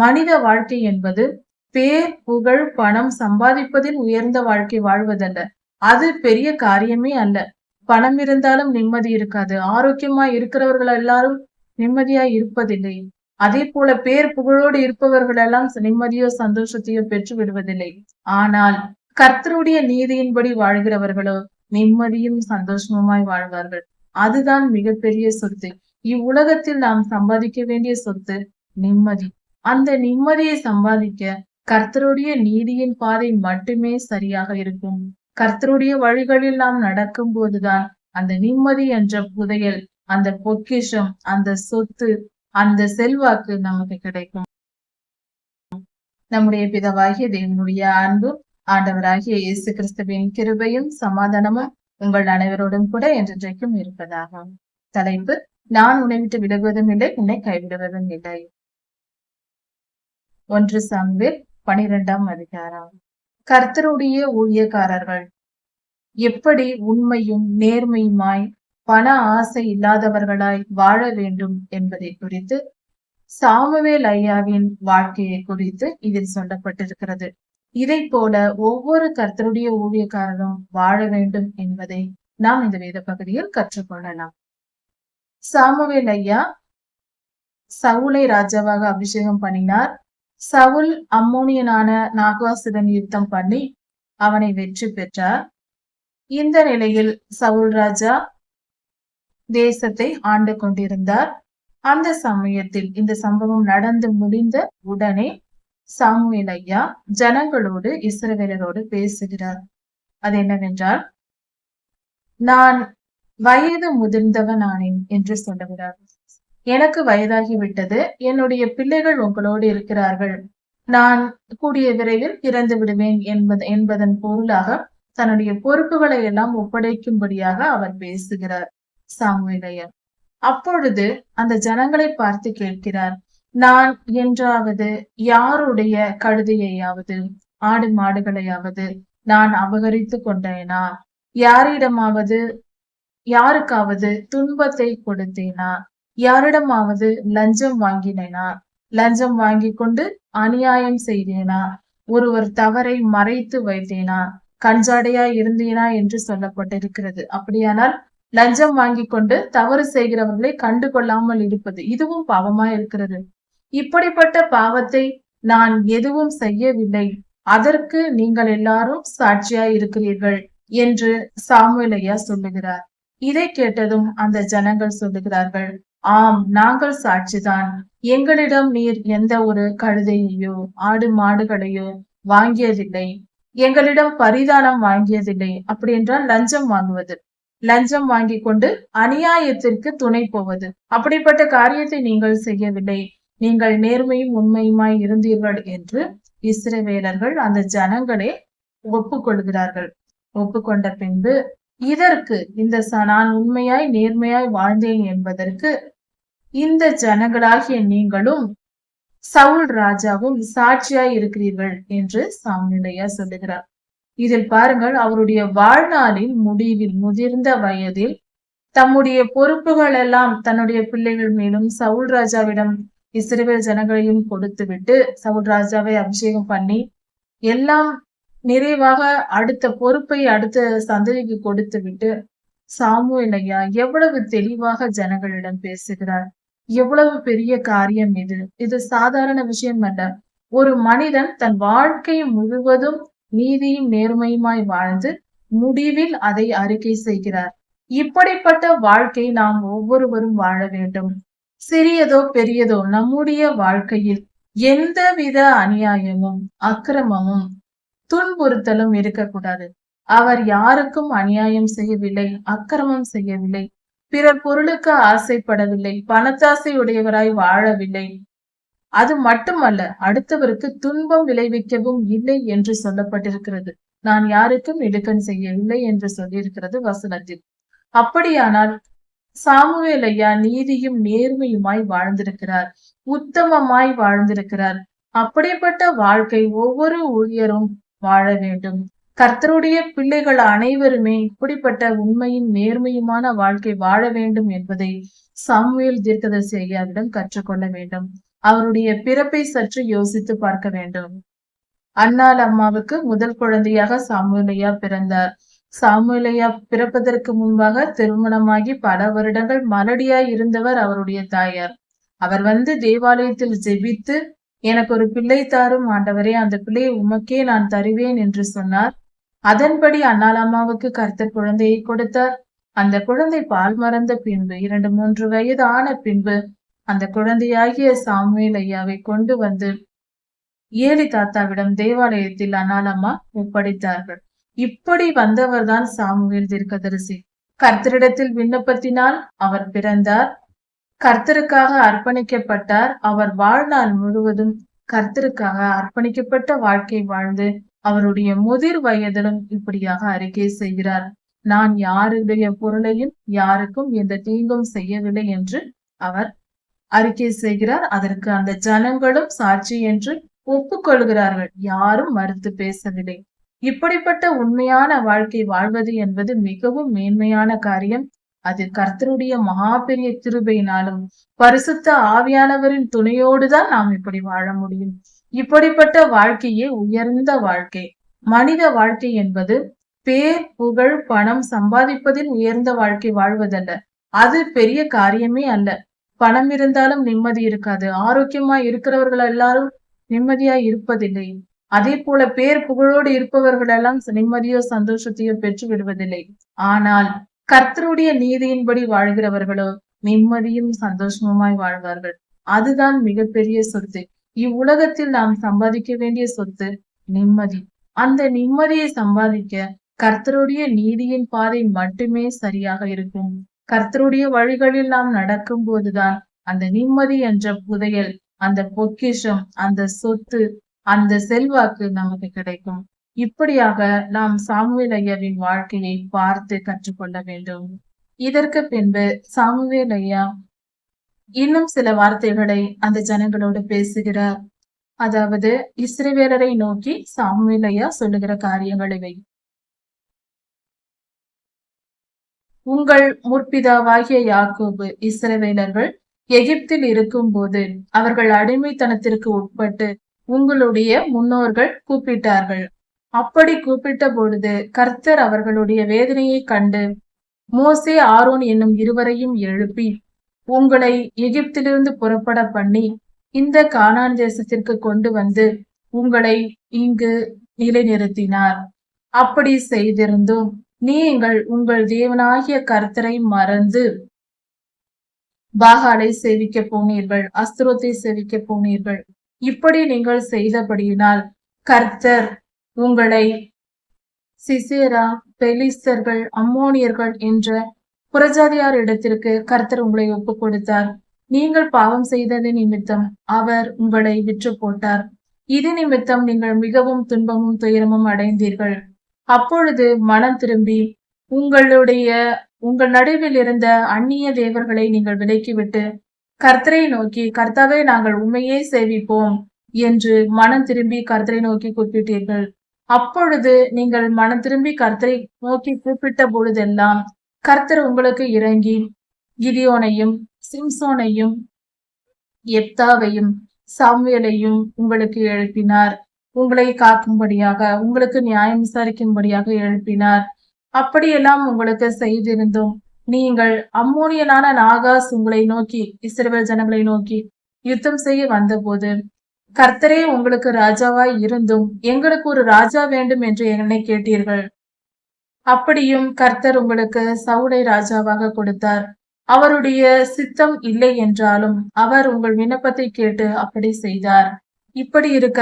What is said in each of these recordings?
மனித வாழ்க்கை என்பது பேர் புகழ் பணம் சம்பாதிப்பதில் உயர்ந்த வாழ்க்கை வாழ்வதல்ல. அது பெரிய காரியமே அல்ல. பணம் இருந்தாலும் நிம்மதி இருக்காது. ஆரோக்கியமா இருக்கிறவர்கள் எல்லாரும் நிம்மதியா இருப்பதில்லை. அதே போல பேர் புகழோடு இருப்பவர்கள் எல்லாம் நிம்மதியோ சந்தோஷத்தையோ பெற்று விடுவதில்லை. ஆனால் கர்த்தருடைய நீதியின்படி வாழ்கிறவர்களோ நிம்மதியும் சந்தோஷமுமாய் வாழ்வார்கள். அதுதான் மிகப்பெரிய சொத்து. இவ்வுலகத்தில் நாம் சம்பாதிக்க வேண்டிய சொத்து நிம்மதி. அந்த நிம்மதியை சம்பாதிக்க கர்த்தருடைய நீதியின் பாதை மட்டுமே சரியாக இருக்கும். கர்த்தருடைய வழிகளில் நாம் நடக்கும் போதுதான் அந்த நிம்மதி என்ற புதையல், அந்த பொக்கிஷம், அந்த சொத்து, அந்த செல்வாக்கு நமக்கு கிடைக்கும். நம்முடைய பிதாவாகிய தேவனுடைய அன்பும் ஆண்டவராகிய இயேசு கிறிஸ்துவின் கிருபையும் சமாதானமும் உங்கள் அனைவரோடும் கூட என்றென்றைக்கும் இருப்பதாக. தலைப்பு: நான் உன்னை விட்டு விலகுவதும் இல்லை, உன்னை கைவிடுவதும் இல்லை. 1 சாமுவேல் 12ஆம் அதிகாரம். கர்த்தருடைய ஊழியக்காரர்கள் எப்படி உண்மையும் நேர்மையுமாய் பண ஆசை இல்லாதவர்களாய் வாழ வேண்டும் என்பதை குறித்து சாமுவேல் ஐயாவின் வாழ்க்கையை குறித்து இதில் சொல்லப்பட்டிருக்கிறது. இதை போல ஒவ்வொரு கர்த்தருடைய ஊழியக்காரரும் வாழ வேண்டும் என்பதை நாம் இந்த வேத பகுதியில் கற்றுக்கொள்ளலாம். சாமுவேல் ஐயா சவுலை ராஜாவாக அபிஷேகம் பண்ணினார். சவுல் அம்மோனியனான நாகாசுடன் யுத்தம் பண்ணி அவனை வெற்றி பெற்றார். இந்த நிலையில் சவுல் ராஜா தேசத்தை ஆண்டு கொண்டிருந்தார். அந்த சமயத்தில் இந்த சம்பவம் நடந்து முடிந்த உடனே சாமுவேல் ஐயா ஜனங்களோடு இஸ்ரவேலரோடு பேசுகிறார். அது என்னவென்றால், நான் வயது முதிர்ந்தவன் ஆனேன் என்று சொல்லுகிறார். எனக்கு வயதாகிவிட்டது. என்னுடைய பிள்ளைகள் உங்களோடு இருக்கிறார்கள். நான் கூடிய விரைவில் இறந்து விடுவேன் என்பதன் பொருளாக தன்னுடைய பொறுப்புகளை எல்லாம் ஒப்படைக்கும்படியாக அவர் பேசுகிறார் சாமுவேல் ஐயா. அப்பொழுது அந்த ஜனங்களை பார்த்து கேட்கிறார், நான் என்றாவது யாருடைய கழுதையாவது ஆடு மாடுகளையாவது நான் அபகரித்து கொண்டேனா? யாருக்காவது துன்பத்தை கொடுத்தேனா? யாரிடமாவது லஞ்சம் வாங்கினேனா? லஞ்சம் வாங்கி கொண்டு அநியாயம் செய்தேனா? ஒருவர் தவறை மறைத்து வைத்தேனா? கஞ்சாடையா இருந்தேனா என்று சொல்லப்பட்டிருக்கிறது. அப்படியானால் லஞ்சம் வாங்கி கொண்டு தவறு செய்கிறவர்களை கண்டு கொள்ளாமல் இருப்பது, இதுவும் பாவமா இருக்கிறது. இப்படிப்பட்ட பாவத்தை நான் எதுவும் செய்யவில்லை, அதற்கு நீங்கள் எல்லாரும் சாட்சியாய் இருக்கிறீர்கள் என்று சாமுவேல் ஐயா சொல்லுகிறார். இதை கேட்டதும் அந்த ஜனங்கள் சொல்லுகிறார்கள், ஆம், நாங்கள் சாட்சிதான். எங்களிடம் நீர் எந்த ஒரு கழுதையையோ ஆடு மாடுகளையோ வாங்கியதில்லை, எங்களிடம் பரிதானம் வாங்கியதில்லை. அப்படி என்றால் லஞ்சம் வாங்குவது, லஞ்சம் வாங்கி கொண்டு அநியாயத்திற்கு துணை போவது, அப்படிப்பட்ட காரியத்தை நீங்கள் செய்யவில்லை. நீங்கள் நேர்மையும் உண்மையுமாய் இருந்தீர்கள் என்று இஸ்ரவேலர்கள் அந்த ஜனங்களே ஒப்புக்கொள்கிறார்கள். ஒப்புக்கொண்ட பின்பு இதற்கு நான் உண்மையாய் நேர்மையாய் வாழ்ந்தேன் என்பதற்கு இந்த ஜனங்களாகிய நீங்களும் சவுல் ராஜாவும் சாட்சியாய் இருக்கிறீர்கள் என்று சாமுவேல் ஐயா சொல்லுகிறார். இதில் பாருங்கள், அவருடைய வாழ்நாளின் முடிவில் முதிர்ந்த வயதில் தம்முடைய பொறுப்புகள் எல்லாம் தன்னுடைய பிள்ளைகள் மேலும் சவுல் ராஜாவிடம் இஸ்ரவேல் ஜனங்களையும் கொடுத்து விட்டு சவுல் ராஜாவை அபிஷேகம் பண்ணி எல்லாம் நிறைவாக அடுத்த பொறுப்பை அடுத்த சந்ததிக்கு கொடுத்து விட்டு சாமுவேல் ஐயா எவ்வளவு தெளிவாக ஜனங்களிடம் பேசுகிறார். எவ்வளவு பெரிய காரியம் இது! இது சாதாரண விஷயம் அல்ல. ஒரு மனிதன் தன் வாழ்க்கை முழுவதும் நீதியும் நேர்மையுமாய் வாழ்ந்து முடிவில் அதை அறிக்கை செய்கிறார். இப்படிப்பட்ட வாழ்க்கை நாம் ஒவ்வொருவரும் வாழ வேண்டும். சிறியதோ பெரியதோ நம்முடைய வாழ்க்கையில் எந்தவித அநியாயமும் அக்கிரமமும் துன்புறுத்தலும் இருக்கக்கூடாது. அவர் யாருக்கும் அநியாயம் செய்யவில்லை, அக்கிரமம் செய்யவில்லை, பிறர் பொருளுக்கு ஆசைப்படவில்லை, பணத்தாசை உடையவராய் வாழவில்லை. அது மட்டுமல்ல, அடுத்தவருக்கு துன்பம் விளைவிக்கவும் இல்லை என்று சொல்லப்பட்டிருக்கிறது. நான் யாருக்கும் இடுக்கண் செய்யவில்லை என்று சொல்லியிருக்கிறது வசனத்தில். அப்படியானால் சாமுவேல் ஐயா நீதியும் நேர்மையுமாய் வாழ்ந்திருக்கிறார், உத்தமமாய் வாழ்ந்திருக்கிறார். அப்படிப்பட்ட வாழ்க்கை ஒவ்வொரு ஊழியரும் வாழ வேண்டும். கர்த்தருடைய பிள்ளைகள் அனைவருமே இப்படிப்பட்ட உண்மையும் நேர்மையுமான வாழ்க்கை வாழ வேண்டும் என்பதை சாமுவேல் தீர்க்கதரிசி ஐயாவிடம் கற்றுக்கொள்ள வேண்டும். அவருடைய பிறப்பை சற்று யோசித்து பார்க்க வேண்டும். அன்னாள் அம்மாவுக்கு முதல் குழந்தையாக சாமுவேலையா பிறந்தார். சாமுவேலையா பிறப்பதற்கு முன்பாக திருமணமாகி பல வருடங்கள் மலடியாய் இருந்தவர் அவருடைய தாயார். அவர் வந்து தேவாலயத்தில் ஜெபித்து, எனக்கு ஒரு பிள்ளை தாரும் ஆண்டவரே, அந்த பிள்ளையை உமக்கே நான் தருவேன் என்று சொன்னார். அதன்படி அன்னாள் அம்மாவுக்கு கர்த்தர் குழந்தையை கொடுத்தார். அந்த குழந்தை பால் மறந்த பின்பு 2-3 வயது ஆன பின்பு அந்த குழந்தையாகிய சாமுவேல் ஐயாவை கொண்டு வந்து ஏலி தாத்தாவிடம் தேவாலயத்தில் அன்னாள் அம்மா ஒப்படைத்தார்கள். இப்படி வந்தவர்தான் சாமுவேல் தீர்க்கதரிசி. கர்த்தரிடத்தில் விண்ணப்பத்தினால் அவர் பிறந்தார். கர்த்தருக்காக அர்ப்பணிக்கப்பட்டார். அவர் வாழ்நாள் முழுவதும் கர்த்தருக்காக அர்ப்பணிக்கப்பட்ட வாழ்க்கை வாழ்ந்து அவருடைய முதிர் வயதிலும் இப்படியாக அறிக்கை செய்கிறார். நான் யாருடைய பொருளையும் யாருக்கும் எந்த தீங்கும் செய்யவில்லை என்று அவர் அறிக்கை செய்கிறார். அதற்கு அந்த ஜனங்களும் சாட்சி என்று ஒப்புக்கொள்கிறார்கள். யாரும் மறுத்து பேசவில்லை. இப்படிப்பட்ட உண்மையான வாழ்க்கை வாழ்வது என்பது மிகவும் மேன்மையான காரியம். அது கர்த்தருடைய மகா பெரிய கிருபையினாலும் பரிசுத்த ஆவியானவரின் துணையோடுதான் நாம் இப்படி வாழ முடியும். இப்படிப்பட்ட வாழ்க்கையே உயர்ந்த வாழ்க்கை. மனித வாழ்க்கை என்பது பேர், புகழ், பணம் சம்பாதிப்பதில் உயர்ந்த வாழ்க்கை வாழ்வதல்ல. அது பெரிய காரியமே அல்ல. பணம் இருந்தாலும் நிம்மதி இருக்காது. ஆரோக்கியமா இருக்கிறவர்கள் எல்லாரும் நிம்மதியா இருப்பதில்லை. அதே போல பேர் புகழோடு இருப்பவர்கள் எல்லாம் நிம்மதியோ சந்தோஷத்தையோ பெற்று விடுவதில்லை. ஆனால் கர்த்தருடைய நீதியின்படி வாழ்கிறவர்களோ நிம்மதியும் சந்தோஷமுமாய் வாழ்வார்கள். அதுதான் மிகப்பெரிய சொத்து. இவ்வுலகத்தில் நாம் சம்பாதிக்க வேண்டிய சொத்து நிம்மதி. அந்த நிம்மதியை சம்பாதிக்க கர்த்தருடைய நீதியின் பாதை மட்டுமே சரியாக இருக்கும். கர்த்தருடைய வழிகளில் நாம் நடக்கும் போதுதான் அந்த நிம்மதி என்ற புதையல், அந்த பொக்கிஷம், அந்த சொத்து, அந்த செல்வாக்கு நமக்கு கிடைக்கும். இப்படியாக நாம் சாமுவேல் ஐயாவின் வாழ்க்கையை பார்த்து கற்றுக்கொள்ள வேண்டும். இதற்கு பின்பு சாமுவேல் ஐயா இன்னும் சில வார்த்தைகளை அந்த ஜனங்களோடு பேசுகிறார். அதாவது இஸ்ரவேலரை நோக்கி சாமுவேல் ஐயா சொல்லுகிற காரியங்கள் இவை. உங்கள் முற்பிதாவாகிய யாக்கோபு இஸ்ரவேலர்கள் எகிப்தில் இருக்கும் போது அவர்கள் அடிமைத்தனத்திற்கு உட்பட்டு உங்களுடைய முன்னோர்கள் கூப்பிட்டார்கள். அப்படி கூப்பிட்ட பொழுது கர்த்தர் அவர்களுடைய வேதனையை கண்டு மோசே, ஆரோன் என்னும் இருவரையும் எழுப்பி உங்களை எகிப்திலிருந்து புறப்பட பண்ணி இந்த கானான் தேசத்திற்கு கொண்டு வந்து உங்களை இங்கு நிலைநிறுத்தினார். அப்படி செய்திருந்தும் நீங்கள் உங்கள் தேவனாகிய கர்த்தரை மறந்து பாகாலை சேவிக்க போனீர்கள், அஸ்திரோத்தை சேவிக்க போனீர்கள். இப்படி நீங்கள் செய்தபடியினால் கர்த்தர் உங்களை சிசேரா, பெலிஸ்தர்கள், அம்மோனியர்கள் என்ற புறஜாதியார் இடத்திற்கு கர்த்தர் உங்களை ஒப்பு கொடுத்தார். நீங்கள் பாவம் செய்தது நிமித்தம் அவர் உங்களை விற்று போட்டார். இது நிமித்தம் நீங்கள் மிகவும் துன்பமும் துயரமும் அடைந்தீர்கள். அப்பொழுது மனம் திரும்பி உங்கள் நடுவில் இருந்த அந்நிய தேவர்களை நீங்கள் விலக்கிவிட்டு கர்த்தரை நோக்கி, கர்த்தாவே நாங்கள் உண்மையே சேவிப்போம் என்று மனம் திரும்பி கர்த்தரை நோக்கி கூப்பிட்டீர்கள். அப்பொழுது நீங்கள் மனம் திரும்பி கர்த்தரை நோக்கி கூப்பிட்ட பொழுதெல்லாம் கர்த்தர் உங்களுக்கு இறங்கி கிதியோனையும் சிம்சோனையும் எப்தாவையும் சாமுவேலையும் உங்களுக்கு எழுப்பினார். உங்களை காக்கும்படியாக, உங்களுக்கு நியாயம் விசாரிக்கும்படியாக எழுப்பினார். அப்படியெல்லாம் உங்களுக்கு செய்திருந்தோம். நீங்கள் அம்மோனியனான நாகாஸ் உங்களை நோக்கி, இஸ்ரவேல் ஜனங்களை நோக்கி யுத்தம் செய்ய வந்தபோது கர்த்தரே உங்களுக்கு ராஜாவாய் இருந்தும் எங்களுக்கு ஒரு ராஜா வேண்டும் என்று என்னை கேட்டீர்கள். அப்படியும் கர்த்தர் உங்களுக்கு சவுலை ராஜாவாக கொடுத்தார். அவருடைய சித்தம் இல்லை என்றாலும் அவர் உங்கள் விண்ணப்பத்தை கேட்டு அப்படி செய்தார். இப்படி இருக்க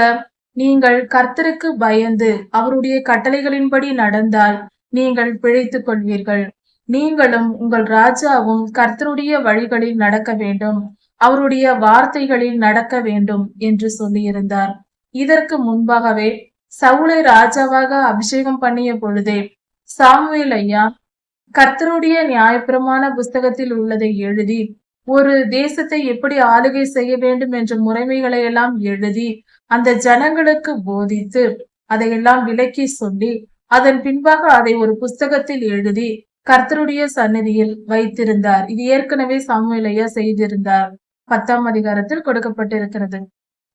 நீங்கள் கர்த்தருக்கு பயந்து அவருடைய கட்டளைகளின்படி நடந்தால் நீங்கள் பிழைத்துக் கொள்வீர்கள். நீங்களும் உங்கள் ராஜாவும் கர்த்தருடைய வழிகளில் நடக்க வேண்டும், அவருடைய வார்த்தைகளில் நடக்க வேண்டும் என்று சொல்லியிருந்தார். இதற்கு முன்பாகவே சவுலை ராஜாவாக அபிஷேகம் பண்ணிய பொழுதே சாமுவேல் ஐயா கர்த்தருடைய நியாயப்பிரமாண புஸ்தகத்தில் உள்ளதை எழுதி, ஒரு தேசத்தை எப்படி ஆளுகை செய்ய வேண்டும் என்ற முறைமைகளை எல்லாம் எழுதி அந்த ஜனங்களுக்கு போதித்து அதையெல்லாம் விளக்கி சொல்லி அதன் பின்பாக அதை ஒரு புஸ்தகத்தில் எழுதி கர்த்தருடைய சந்நிதியில் வைத்திருந்தார். இது ஏற்கனவே சாமுவேல் ஐயா செய்திருந்தார். 10ஆம் அதிகாரத்தில் கொடுக்கப்பட்டிருக்கிறது.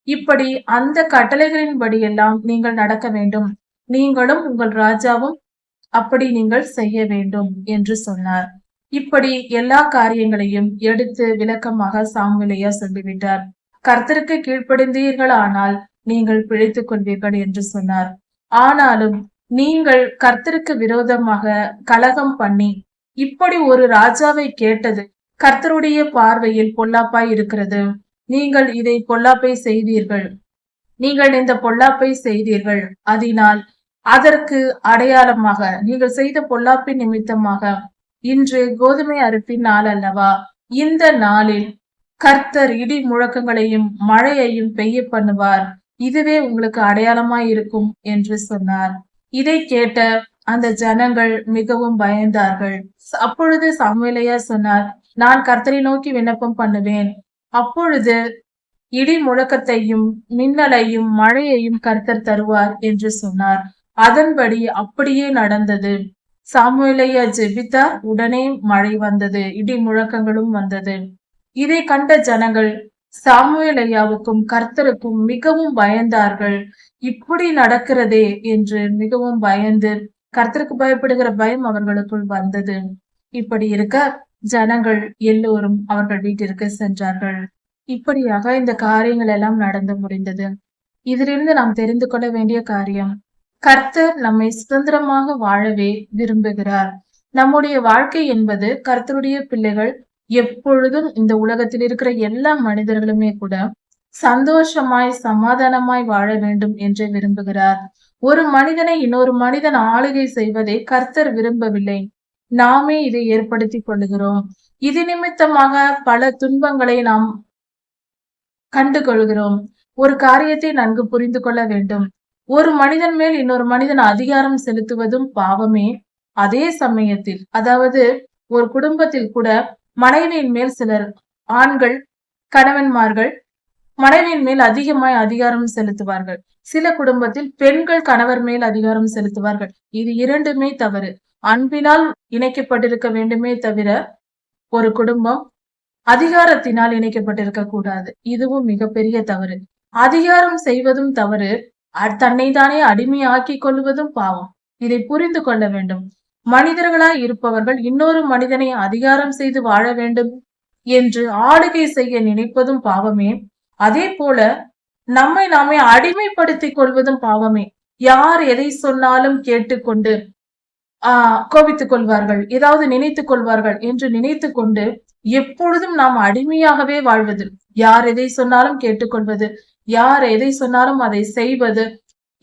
இப்படி அந்த கட்டளைகளின்படி எல்லாம் நீங்கள் நடக்க வேண்டும், நீங்களும் உங்கள் ராஜாவும் அப்படி நீங்கள் செய்ய வேண்டும் என்று சொன்னார். இப்படி எல்லா காரியங்களையும் எடுத்து விளக்கமாக சாமுவேல் சொல்லிவிட்டார். கர்த்தருக்கு கீழ்ப்படிந்தீர்கள் ஆனால் நீங்கள் பிழைத்துக் கொள்வீர்கள் என்று சொன்னார். ஆனாலும் நீங்கள் கர்த்தருக்கு விரோதமாக கலகம் பண்ணி இப்படி ஒரு ராஜாவை கேட்டது கர்த்தருடைய பார்வையில் பொல்லாப்பாய் இருக்கிறது. நீங்கள் இதை பொல்லாப்பை செய்தீர்கள், நீங்கள் இந்த பொல்லாப்பை செய்தீர்கள். அதனால் அதற்கு அடையாளமாக நீங்கள் செய்த பொல்லாப்பின் நிமித்தமாக இன்று கோதுமை அறுப்பின் நாள் அல்லவா, இந்த நாளில் கர்த்தர் இடி முழக்கங்களையும் மழையையும் பெய்ய பண்ணுவார், இதுவே உங்களுக்கு அடையாளமாய் இருக்கும் என்று சொன்னார். இதை கேட்ட அந்த ஜனங்கள் மிகவும் பயந்தார்கள். அப்பொழுது சாமுவேலையா சொன்னார், நான் கர்த்தரை நோக்கி விண்ணப்பம் பண்ணுவேன், அப்பொழுது இடி முழக்கத்தையும் மின்னலையும் மழையையும் கர்த்தர் தருவார் என்று சொன்னார். அதன்படி அப்படியே நடந்தது. சாமுவேலையா ஜெபித்தார், உடனே மழை வந்தது, இடி முழக்கங்களும் வந்தது. இதை கண்ட ஜனங்கள் சாமுவேலையாவுக்கும் கர்த்தருக்கும் மிகவும் பயந்தார்கள். இப்படி நடக்கிறதே என்று மிகவும் பயந்து கர்த்தருக்கு பயப்படுகிற பயம் அவர்களுக்குள் வந்தது. இப்படி இருக்க ஜனங்கள் எல்லோரும் அவர்கள் வீட்டிற்கு சென்றார்கள். இப்படியாக இந்த காரியங்கள் எல்லாம் நடந்து முடிந்தது. இதிலிருந்து நாம் தெரிந்து கொள்ள வேண்டிய காரியம், கர்த்தர் நம்மை சுதந்திரமாக வாழவே விரும்புகிறார். நம்முடைய வாழ்க்கை என்பது கர்த்தருடைய பிள்ளைகள் எப்பொழுதும் இந்த உலகத்தில் இருக்கிற எல்லா மனிதர்களுமே கூட சந்தோஷமாய் சமாதானமாய் வாழ வேண்டும் என்று விரும்புகிறார். ஒரு மனிதனை இன்னொரு மனிதன் ஆளுகை செய்வதை கர்த்தர் விரும்பவில்லை, நாமே இதை ஏற்படுத்தி கொள்ளுகிறோம். இது நிமித்தமாக பல துன்பங்களை நாம் கண்டுகொள்கிறோம். ஒரு காரியத்தை நன்கு புரிந்து கொள்ள வேண்டும். ஒரு மனிதன் மேல் இன்னொரு மனிதன் அதிகாரம் செலுத்துவதும் பாவமே. அதே சமயத்தில், அதாவது ஒரு குடும்பத்தில் கூட மனைவியின் மேல் சிலர் ஆண்கள் கணவன்மார்கள் மனைவியின் மேல் அதிகமாய் அதிகாரம் செலுத்துவார்கள். சில குடும்பத்தில் பெண்கள் கணவர் மேல் அதிகாரம் செலுத்துவார்கள். இது இரண்டுமே தவறு. அன்பினால் இணைக்கப்பட்டிருக்க வேண்டுமே தவிர ஒரு குடும்பம் அதிகாரத்தினால் இணைக்கப்பட்டிருக்க கூடாது. இதுவும் மிகப்பெரிய தவறு. அதிகாரம் செய்வதும் தவறு, தன்னை தானே அடிமையாக்கி கொள்வதும் பாவம். இதை புரிந்து கொள்ள வேண்டும். மனிதர்களாய் இருப்பவர்கள் இன்னொரு மனிதனை அதிகாரம் செய்து வாழ வேண்டும் என்று ஆளுகை செய்ய நினைப்பதும் பாவமே. அதே போல நம்மை நாமே அடிமைப்படுத்திக் கொள்வதும் பாவமே. யார் எதை சொன்னாலும் கேட்டுக்கொண்டு கோபித்துக் கொள்வார்கள், ஏதாவது நினைத்துக் கொள்வார்கள் என்று நினைத்து கொண்டு எப்பொழுதும் நாம் அடிமையாகவே வாழ்வது. யார் எதை சொன்னாலும் கேட்டுக்கொள்வது, யார் எதை சொன்னாலும் அதை செய்வது,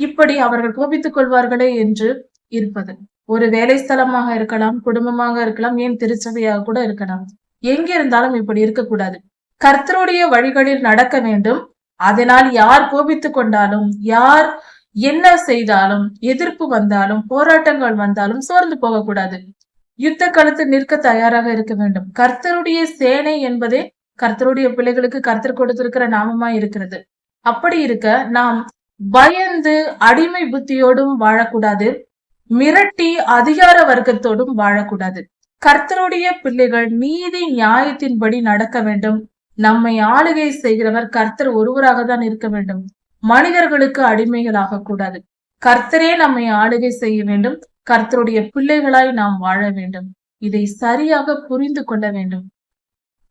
இப்படி அவர்கள் கோபித்துக் கொள்வார்களே என்று இருப்பது. ஒரு வேலை ஸ்தலமாக இருக்கலாம், குடும்பமாக இருக்கலாம், ஏன் திருச்சபையாக கூட இருக்கலாம். எங்க இருந்தாலும் இப்படி இருக்கக்கூடாது. கர்த்தருடைய வழிகளில் நடக்க வேண்டும். அதனால் யார் கோபித்துக் கொண்டாலும், யார் என்ன செய்தாலும், எதிர்ப்பு வந்தாலும், போராட்டங்கள் வந்தாலும் சோர்ந்து போகக்கூடாது. யுத்த களத்தில் நிற்க தயாராக இருக்க வேண்டும். கர்த்தருடைய சேனை என்பதே கர்த்தருடைய பிள்ளைகளுக்கு கர்த்தர் கொடுத்திருக்கிற நாமமாய் இருக்கிறது. அப்படி இருக்க நாம் பயந்து அடிமை புத்தியோடும் வாழக்கூடாது, மிரட்டி அதிகார வர்க்கத்தோடும் வாழக்கூடாது. கர்த்தருடைய பிள்ளைகள் நீதி நியாயத்தின்படி நடக்க வேண்டும். நம்மை ஆளுகை செய்கிறவர் கர்த்தர் ஒருவராக தான் இருக்க வேண்டும். மனிதர்களுக்கு அடிமைகளாக கூடாது. கர்த்தரே நம்மை ஆளுகை செய்ய வேண்டும். கர்த்தருடைய பிள்ளைகளாய் நாம் வாழ வேண்டும். இதை சரியாக புரிந்து கொள்ள வேண்டும்.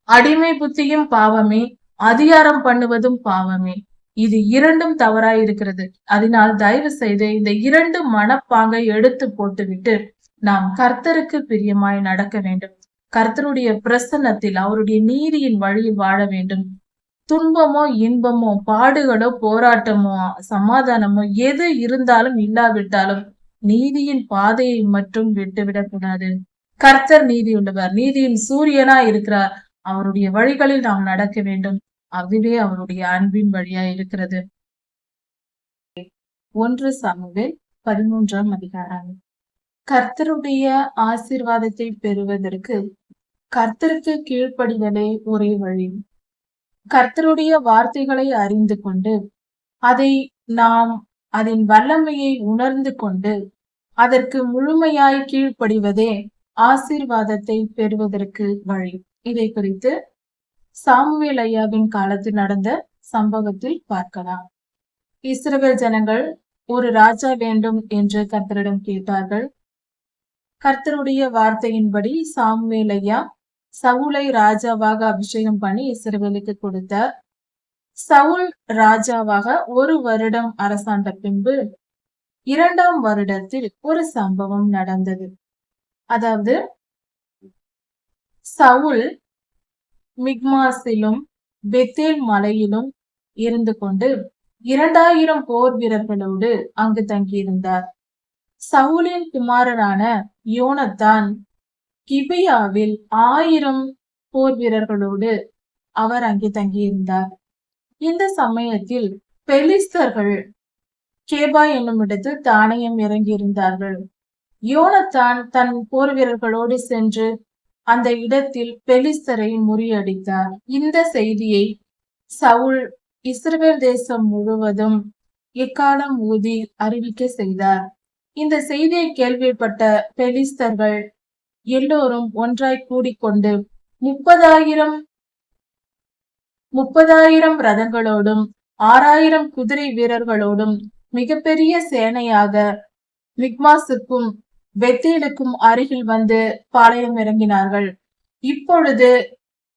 அடிமை புத்தியும் பாவமே, அதிகாரம் பண்ணுவதும் பாவமே. இது இரண்டும் தவறாய் இருக்கிறது. அதனால் தயவு செய்து இந்த இரண்டு மனப்பாங்கை எடுத்து போட்டுவிட்டு நாம் கர்த்தருக்கு பிரியமாய் நடக்க வேண்டும். கர்த்தருடைய பிரசன்னத்தில் அவருடைய நீதியின் வழியில் வாழ வேண்டும். துன்பமோ இன்பமோ பாடுகளோ போராட்டமோ சமாதானமோ எது இருந்தாலும் இல்லாவிட்டாலும் நீதியின் பாதையை மட்டும் விட்டுவிடக் கூடாது. கர்த்தர் நீதி உள்ளவர், நீதியின் சூரியனா இருக்கிறார். அவருடைய வழிகளில் நாம் நடக்க வேண்டும். அதுவே அவருடைய அன்பின் வழியா இருக்கிறது. 1 சாமுவேல் 13ஆம் அதிகாரம். கர்த்தருடைய ஆசீர்வாதத்தை பெறுவதற்கு கர்த்தருக்கு கீழ்ப்படிதலே ஒரே வழி. கர்த்தருடைய வார்த்தைகளை அறிந்து கொண்டு அதை நாம் அதன் வல்லமையை உணர்ந்து கொண்டு அதற்கு முழுமையாய் கீழ்ப்படிவதே ஆசீர்வாதத்தை பெறுவதற்கு வழி. இதை குறித்து சாமுவேல் ஐயாவின் காலத்தில் நடந்த சம்பவத்தில் பார்க்கலாம். இஸ்ரவேல் ஜனங்கள் ஒரு ராஜா வேண்டும் என்று கர்த்தரிடம் கேட்டார்கள். கர்த்தருடைய வார்த்தையின்படி சாமுவேல் ஐயா சவுலை ராஜாவாக அபிஷேகம் பண்ணி இஸ்ரவேலுக்கு கொடுத்தார். சவுல் ராஜாவாக 1 வருடம் அரசாண்ட பின்பு 2ஆம் வருடத்தில் ஒரு சம்பவம் நடந்தது. அதாவது சவுல் மிக்மாசிலும் பெத்தேல் மலையிலும் இருந்து கொண்டு 2000 போர் வீரர்களோடு அங்கு தங்கியிருந்தார். சவுலின் குமாரரான யோனத்தான் கிபியாவில் 1000 போர் வீரர்களோடு அவர் அங்கே தங்கியிருந்தார். இந்த சமயத்தில் பெலிஸ்தர்கள் கேபா என்னும் இடத்தில் தானியம் இறங்கியிருந்தார்கள். யோனத்தான் தன் போர் வீரர்களோடு சென்று அந்த இடத்தில் பெலிஸ்தரை முறியடித்தார். இந்த செய்தியை சவுல் இஸ்ரவேல் தேசம் முழுவதும் எக்காலம் ஊதி அறிவிக்க செய்தார். இந்த செய்தியை கேள்விப்பட்ட பெலிஸ்தர்கள் எல்லோரும் ஒன்றாய் கூடிக்கொண்டு 30,000 ரதங்களோடும் 6000 குதிரை வீரர்களோடும் மிகப்பெரிய சேனையாக மிக்மாசுக்கும் பெத்தேலுக்கும் அருகில் வந்து பாளையம் இறங்கினார்கள். இப்பொழுது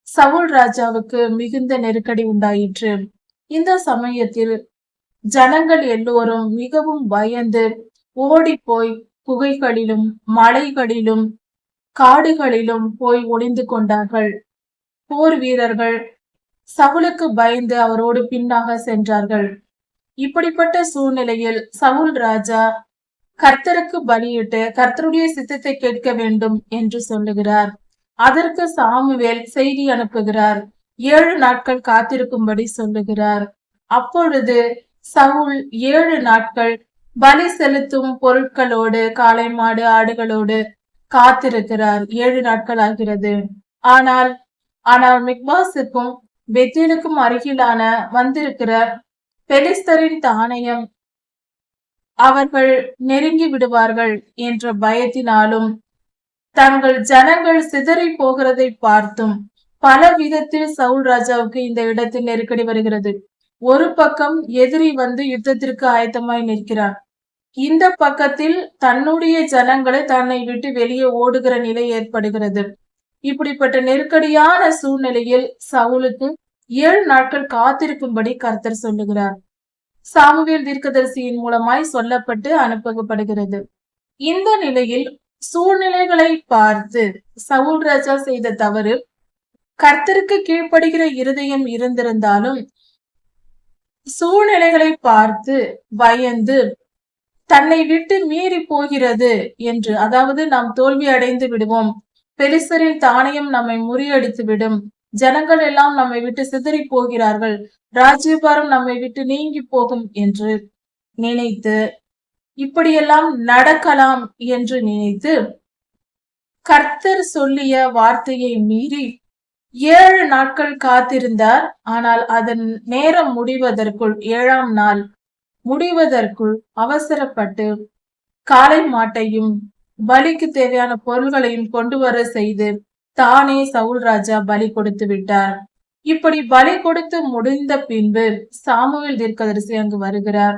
சவுல் ராஜாவுக்கு மிகுந்த நெருக்கடி உண்டாயிற்று. இந்த சமயத்தில் ஜனங்கள் எல்லோரும் மிகவும் பயந்து ஓடி போய் குகைகளிலும் மலைகளிலும் காடுகளிலும் போய் ஒளிந்து கொண்டார்கள். போர் வீரர்கள் சவுலுக்கு பயந்து அவரோடு பின்னாக சென்றார்கள். இப்படிப்பட்ட சூழ்நிலையில் சவுல் ராஜா கர்த்தருக்கு பலியிட்டு கர்த்தருடைய சித்தத்தை கேட்க வேண்டும் என்று சொல்லுகிறார். அதற்கு சாமுவேல் செய்தி அனுப்புகிறார். 7 நாட்கள் காத்திருக்கும்படி சொல்லுகிறார். அப்பொழுது சவுல் 7 நாட்கள் பலி செலுத்தும் பொருட்களோடு காளை மாடு ஆடுகளோடு காத்திருக்கிறார். 7 நாட்கள் ஆகிறது. ஆனால் மிக்மாசுக்கும் பெத்தேலுக்கும் அருகிலான வந்திருக்கிற பெலிஸ்தரின் தானியம் அவர்கள் நெருங்கி விடுவார்கள் என்ற பயத்தினாலும் தங்கள் ஜனங்கள் சிதறி போகிறதை பார்த்தும் பல விதத்தில் சவுல் ராஜாவுக்கு இந்த இடத்தில் நெருக்கடி வருகிறது. ஒரு பக்கம் எதிரி வந்து யுத்தத்திற்கு ஆயத்தமாய் நிற்கிறார். இந்த பக்கத்தில் தன்னுடைய ஜனங்களை தன்னை விட்டு வெளியே ஓடுகிற நிலை ஏற்படுகிறது. இப்படிப்பட்ட நெருக்கடியான சூழ்நிலையில் சவுலுக்கு 7 நாட்கள் காத்திருக்கும்படி கர்த்தர் சொல்லுகிறார். சாமுவேல் தீர்க்கதரிசியின் மூலமாய் சொல்லப்பட்டு அனுப்பப்படுகிறது. இந்த நிலையில் சூழ்நிலைகளை பார்த்து சவுல் ராஜா செய்த தவறு, கர்த்தருக்கு கீழ்ப்படுகிற இருதயம் இருந்திருந்தாலும் சூழ்நிலைகளை பார்த்து பயந்து தன்னை விட்டு மீறி போகிறது என்று, அதாவது நாம் தோல்வி அடைந்து விடுவோம், பெலிஸ்தரின் தானியம் நம்மை முறியடித்து விடும், ஜனங்கள் எல்லாம் நம்மை விட்டு சிதறி போகிறார்கள், ராஜ்யபாரம் நம்மை விட்டு நீங்கி போகும் என்று நினைத்து, இப்படியெல்லாம் நடக்கலாம் என்று நினைத்து கர்த்தர் சொல்லிய வார்த்தையை மீறி 7 நாட்கள் காத்திருந்தார். ஆனால் அதன் நேரம் முடிவதற்குள் 7ஆம் நாள் முடிவதற்குள் அவசரப்பட்டு காளை மாட்டையும் பலிக்கு தேவையான பொருள்களையும் கொண்டு வர செய்து தானே சவுல் ராஜா பலி கொடுத்து விட்டார். இப்படி பலி கொடுத்து முடிந்த பின்பு சாமுவேல் தீர்க்கதரிசி அங்கு வருகிறார்.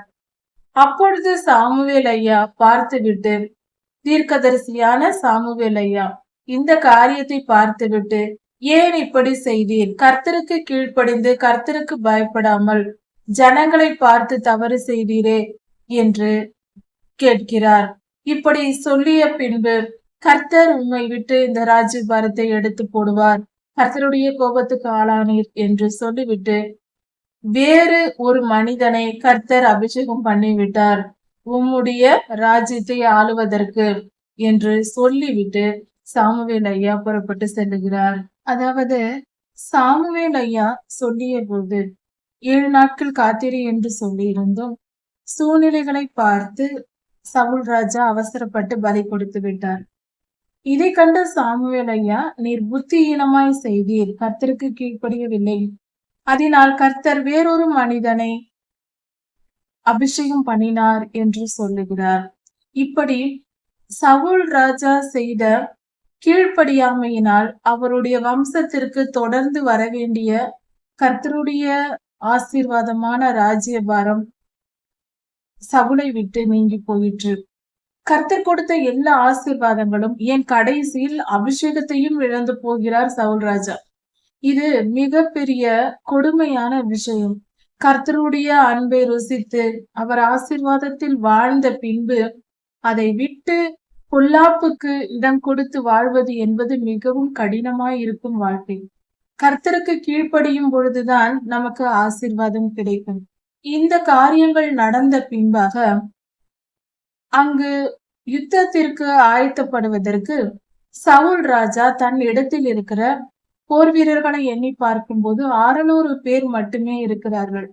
அப்பொழுது சாமுவேல் ஐயா பார்த்துவிட்டு, தீர்க்கதரிசியான சாமுவேல் ஐயா, இந்த காரியத்தை பார்த்துவிட்டு ஏன் இப்படி செய்தீர்? கர்த்தருக்கு கீழ்ப்படிந்து கர்த்தருக்கு பயப்படாமல் ஜனங்களை பார்த்து தவறு செய்தீரே என்று கேட்கிறார். இப்படி சொல்லிய பின்பு, கர்த்தர் உம்மை விட்டு இந்த ராஜ்யபாரத்தை எடுத்து போடுவார், கர்த்தருடைய கோபத்துக்கு ஆளானீர் என்று சொல்லிவிட்டு வேறு ஒரு மனிதனை கர்த்தர் அபிஷேகம் பண்ணிவிட்டார் உம்முடைய ராஜ்யத்தை ஆளுவதற்கு என்று சொல்லிவிட்டு சாமுவேல் ஐயா புறப்பட்டு செல்லுகிறார். அதாவது சாமுவேல் ஐயா சொல்லிய போது 7 நாட்கள் காத்திரு என்று சொல்லி இருந்தும் சூழ்நிலைகளை பார்த்து சவுல் ராஜா அவசரப்பட்டு பலி கொடுத்து விட்டார். இதை கண்ட சாமுவேல் ஐயா, நீர் புத்தியீனமாய் செய்தீர், கர்த்தருக்கு கீழ்ப்படியவில்லை, அதனால் கர்த்தர் வேறொரு மனிதனை அபிஷேகம் பண்ணினார் என்று சொல்லுகிறார். இப்படி சவுல் ராஜா செய்த கீழ்ப்படியாமையினால் அவருடைய வம்சத்திற்கு தொடர்ந்து வரவேண்டிய கர்த்தருடைய ஆசீர்வாதமான ராஜ்யபாரம் சவுலை விட்டு நீங்கி போயிற்று. கர்த்தர் கொடுத்த எல்லா ஆசீர்வாதங்களும் ஏன் கடைசியில் அபிஷேகத்தையும் இழந்து போகிறார் சவுல் ராஜா. இது மிகப்பெரிய கொடுமையான விஷயம். கர்த்தருடைய அன்பை ருசித்து அவர் ஆசீர்வாதத்தில் வாழ்ந்த பின்பு அதை விட்டு பொல்லாப்புக்கு இடம் கொடுத்து வாழ்வது என்பது மிகவும் கடினமாய் இருக்கும் வாழ்க்கை. கர்த்தருக்கு கீழ்ப்படியும் பொழுதுதான் நமக்கு ஆசீர்வாதம் கிடைக்கும். இந்த காரியங்கள் நடந்த பின்பாக அங்கு யுத்தத்திற்கு ஆயத்தப்படுவதற்கு சவுல் ராஜா தன் இடத்தில் இருக்கிற போர் வீரர்களை எண்ணி பார்க்கும்போது 600 பேர் மட்டுமே இருக்கிறார்கள்.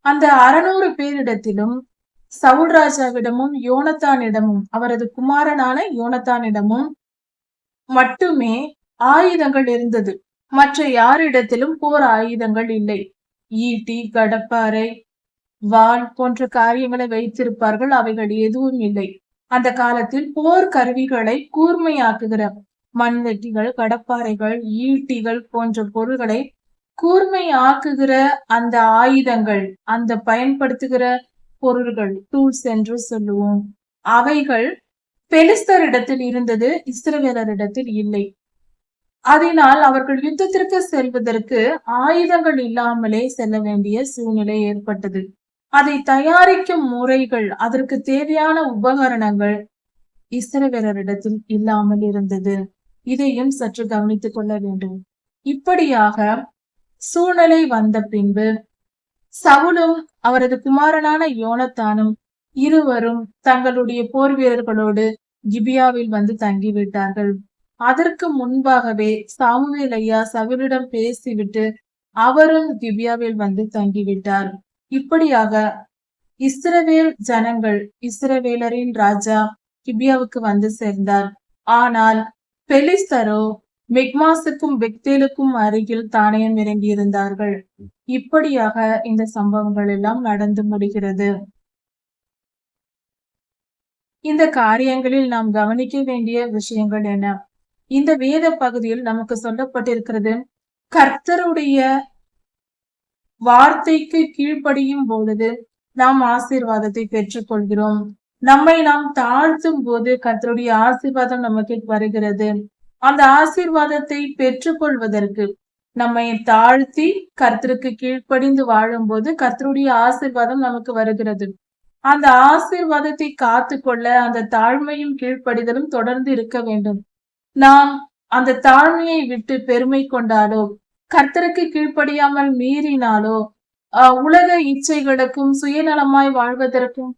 அந்த 600 பேரிடத்திலும் சவுல் ராஜாவிடமும் யோனத்தானிடமும் அவரது குமாரனான யோனத்தானிடமும் மட்டுமே ஆயுதங்கள் இருந்தது. மற்ற யாரிடத்திலும் போர் ஆயுதங்கள் இல்லை. ஈட்டி, கடப்பாரை, வாள் போன்ற காரியங்களை வைத்திருப்பார்கள். அவைகள் எதுவும் இல்லை. அந்த காலத்தில் போர் கருவிகளை கூர்மையாக்குகிற மண்வெட்டிகள், கடப்பாறைகள், ஈட்டிகள் போன்ற பொருள்களை கூர்மையாக்குகிற அந்த ஆயுதங்கள், அந்த பயன்படுத்துகிற பொருள்கள், டூல்ஸ் என்று சொல்லுவோம், அவைகள் பெலிஸ்தரிடத்தில் இருந்தது, இஸ்ரவேலரிடத்தில் இல்லை. அதனால் அவர்கள் யுத்தத்திற்கு செல்வதற்கு ஆயுதங்கள் இல்லாமலே செல்ல வேண்டிய சூழ்நிலை ஏற்பட்டது. அதை தயாரிக்கும் முறைகள், அதற்கு தேவையான உபகரணங்கள் இஸ்ரவேலரிடத்தில் இல்லாமல் இருந்தது. இதையும் சற்று கவனித்துக் கொள்ள வேண்டும். இப்படியாக சூழ்நிலை வந்த பின்பு சவுலும் அவரது குமாரனான யோனத்தானும் இருவரும் தங்களுடைய போர் வீரர்களோடு கிபியாவில் வந்து தங்கிவிட்டார்கள். அதற்கு முன்பாகவே சாமுவேல் ஐயா சவுலிடம் பேசிவிட்டு அவரும் கிபியாவில் வந்து தங்கிவிட்டார். இப்படியாக இஸ்ரவேல் ஜனங்கள், இஸ்ரவேலரின் ராஜா கிபியாவுக்கு வந்து சேர்ந்தார். ஆனால் பெலிஸ்தரோ மிக்மாசுக்கும் பெக்தேலுக்கும் அருகில் தானியம் இறங்கியிருந்தார்கள். இப்படியாக இந்த சம்பவங்கள் எல்லாம் நடந்து முடிகிறது. இந்த காரியங்களில் நாம் கவனிக்க வேண்டிய விஷயங்கள் என்ன? இந்த வேத பகுதியில் நமக்கு சொல்லப்பட்டிருக்கிறது, கர்த்தருடைய வார்த்தைக்கு கீழ்ப்படியும் பொழுது நாம் ஆசீர்வாதத்தை பெற்றுக் கொள்கிறோம். நம்மை நாம் தாழ்த்தும் போது கர்த்தருடைய ஆசீர்வாதம் நமக்கு வருகிறது. அந்த ஆசீர்வாதத்தை பெற்றுக்கொள்வதற்கு நம்மை தாழ்த்தி கர்த்தருக்கு கீழ்ப்படிந்து வாழும் போது கர்த்தருடைய ஆசீர்வாதம் நமக்கு வருகிறது. அந்த ஆசீர்வாதத்தை காத்து கொள்ள அந்த தாழ்மையும் கீழ்ப்படிதலும் தொடர்ந்து இருக்க வேண்டும். நாம் அந்த தாழ்மையை விட்டு பெருமை கொண்டாலோ, கர்த்தருக்கு கீழ்ப்படியாமல் மீறினாலோ, உலக இச்சைகளுக்கும் சுயநலமாய் வாழ்வதற்கும்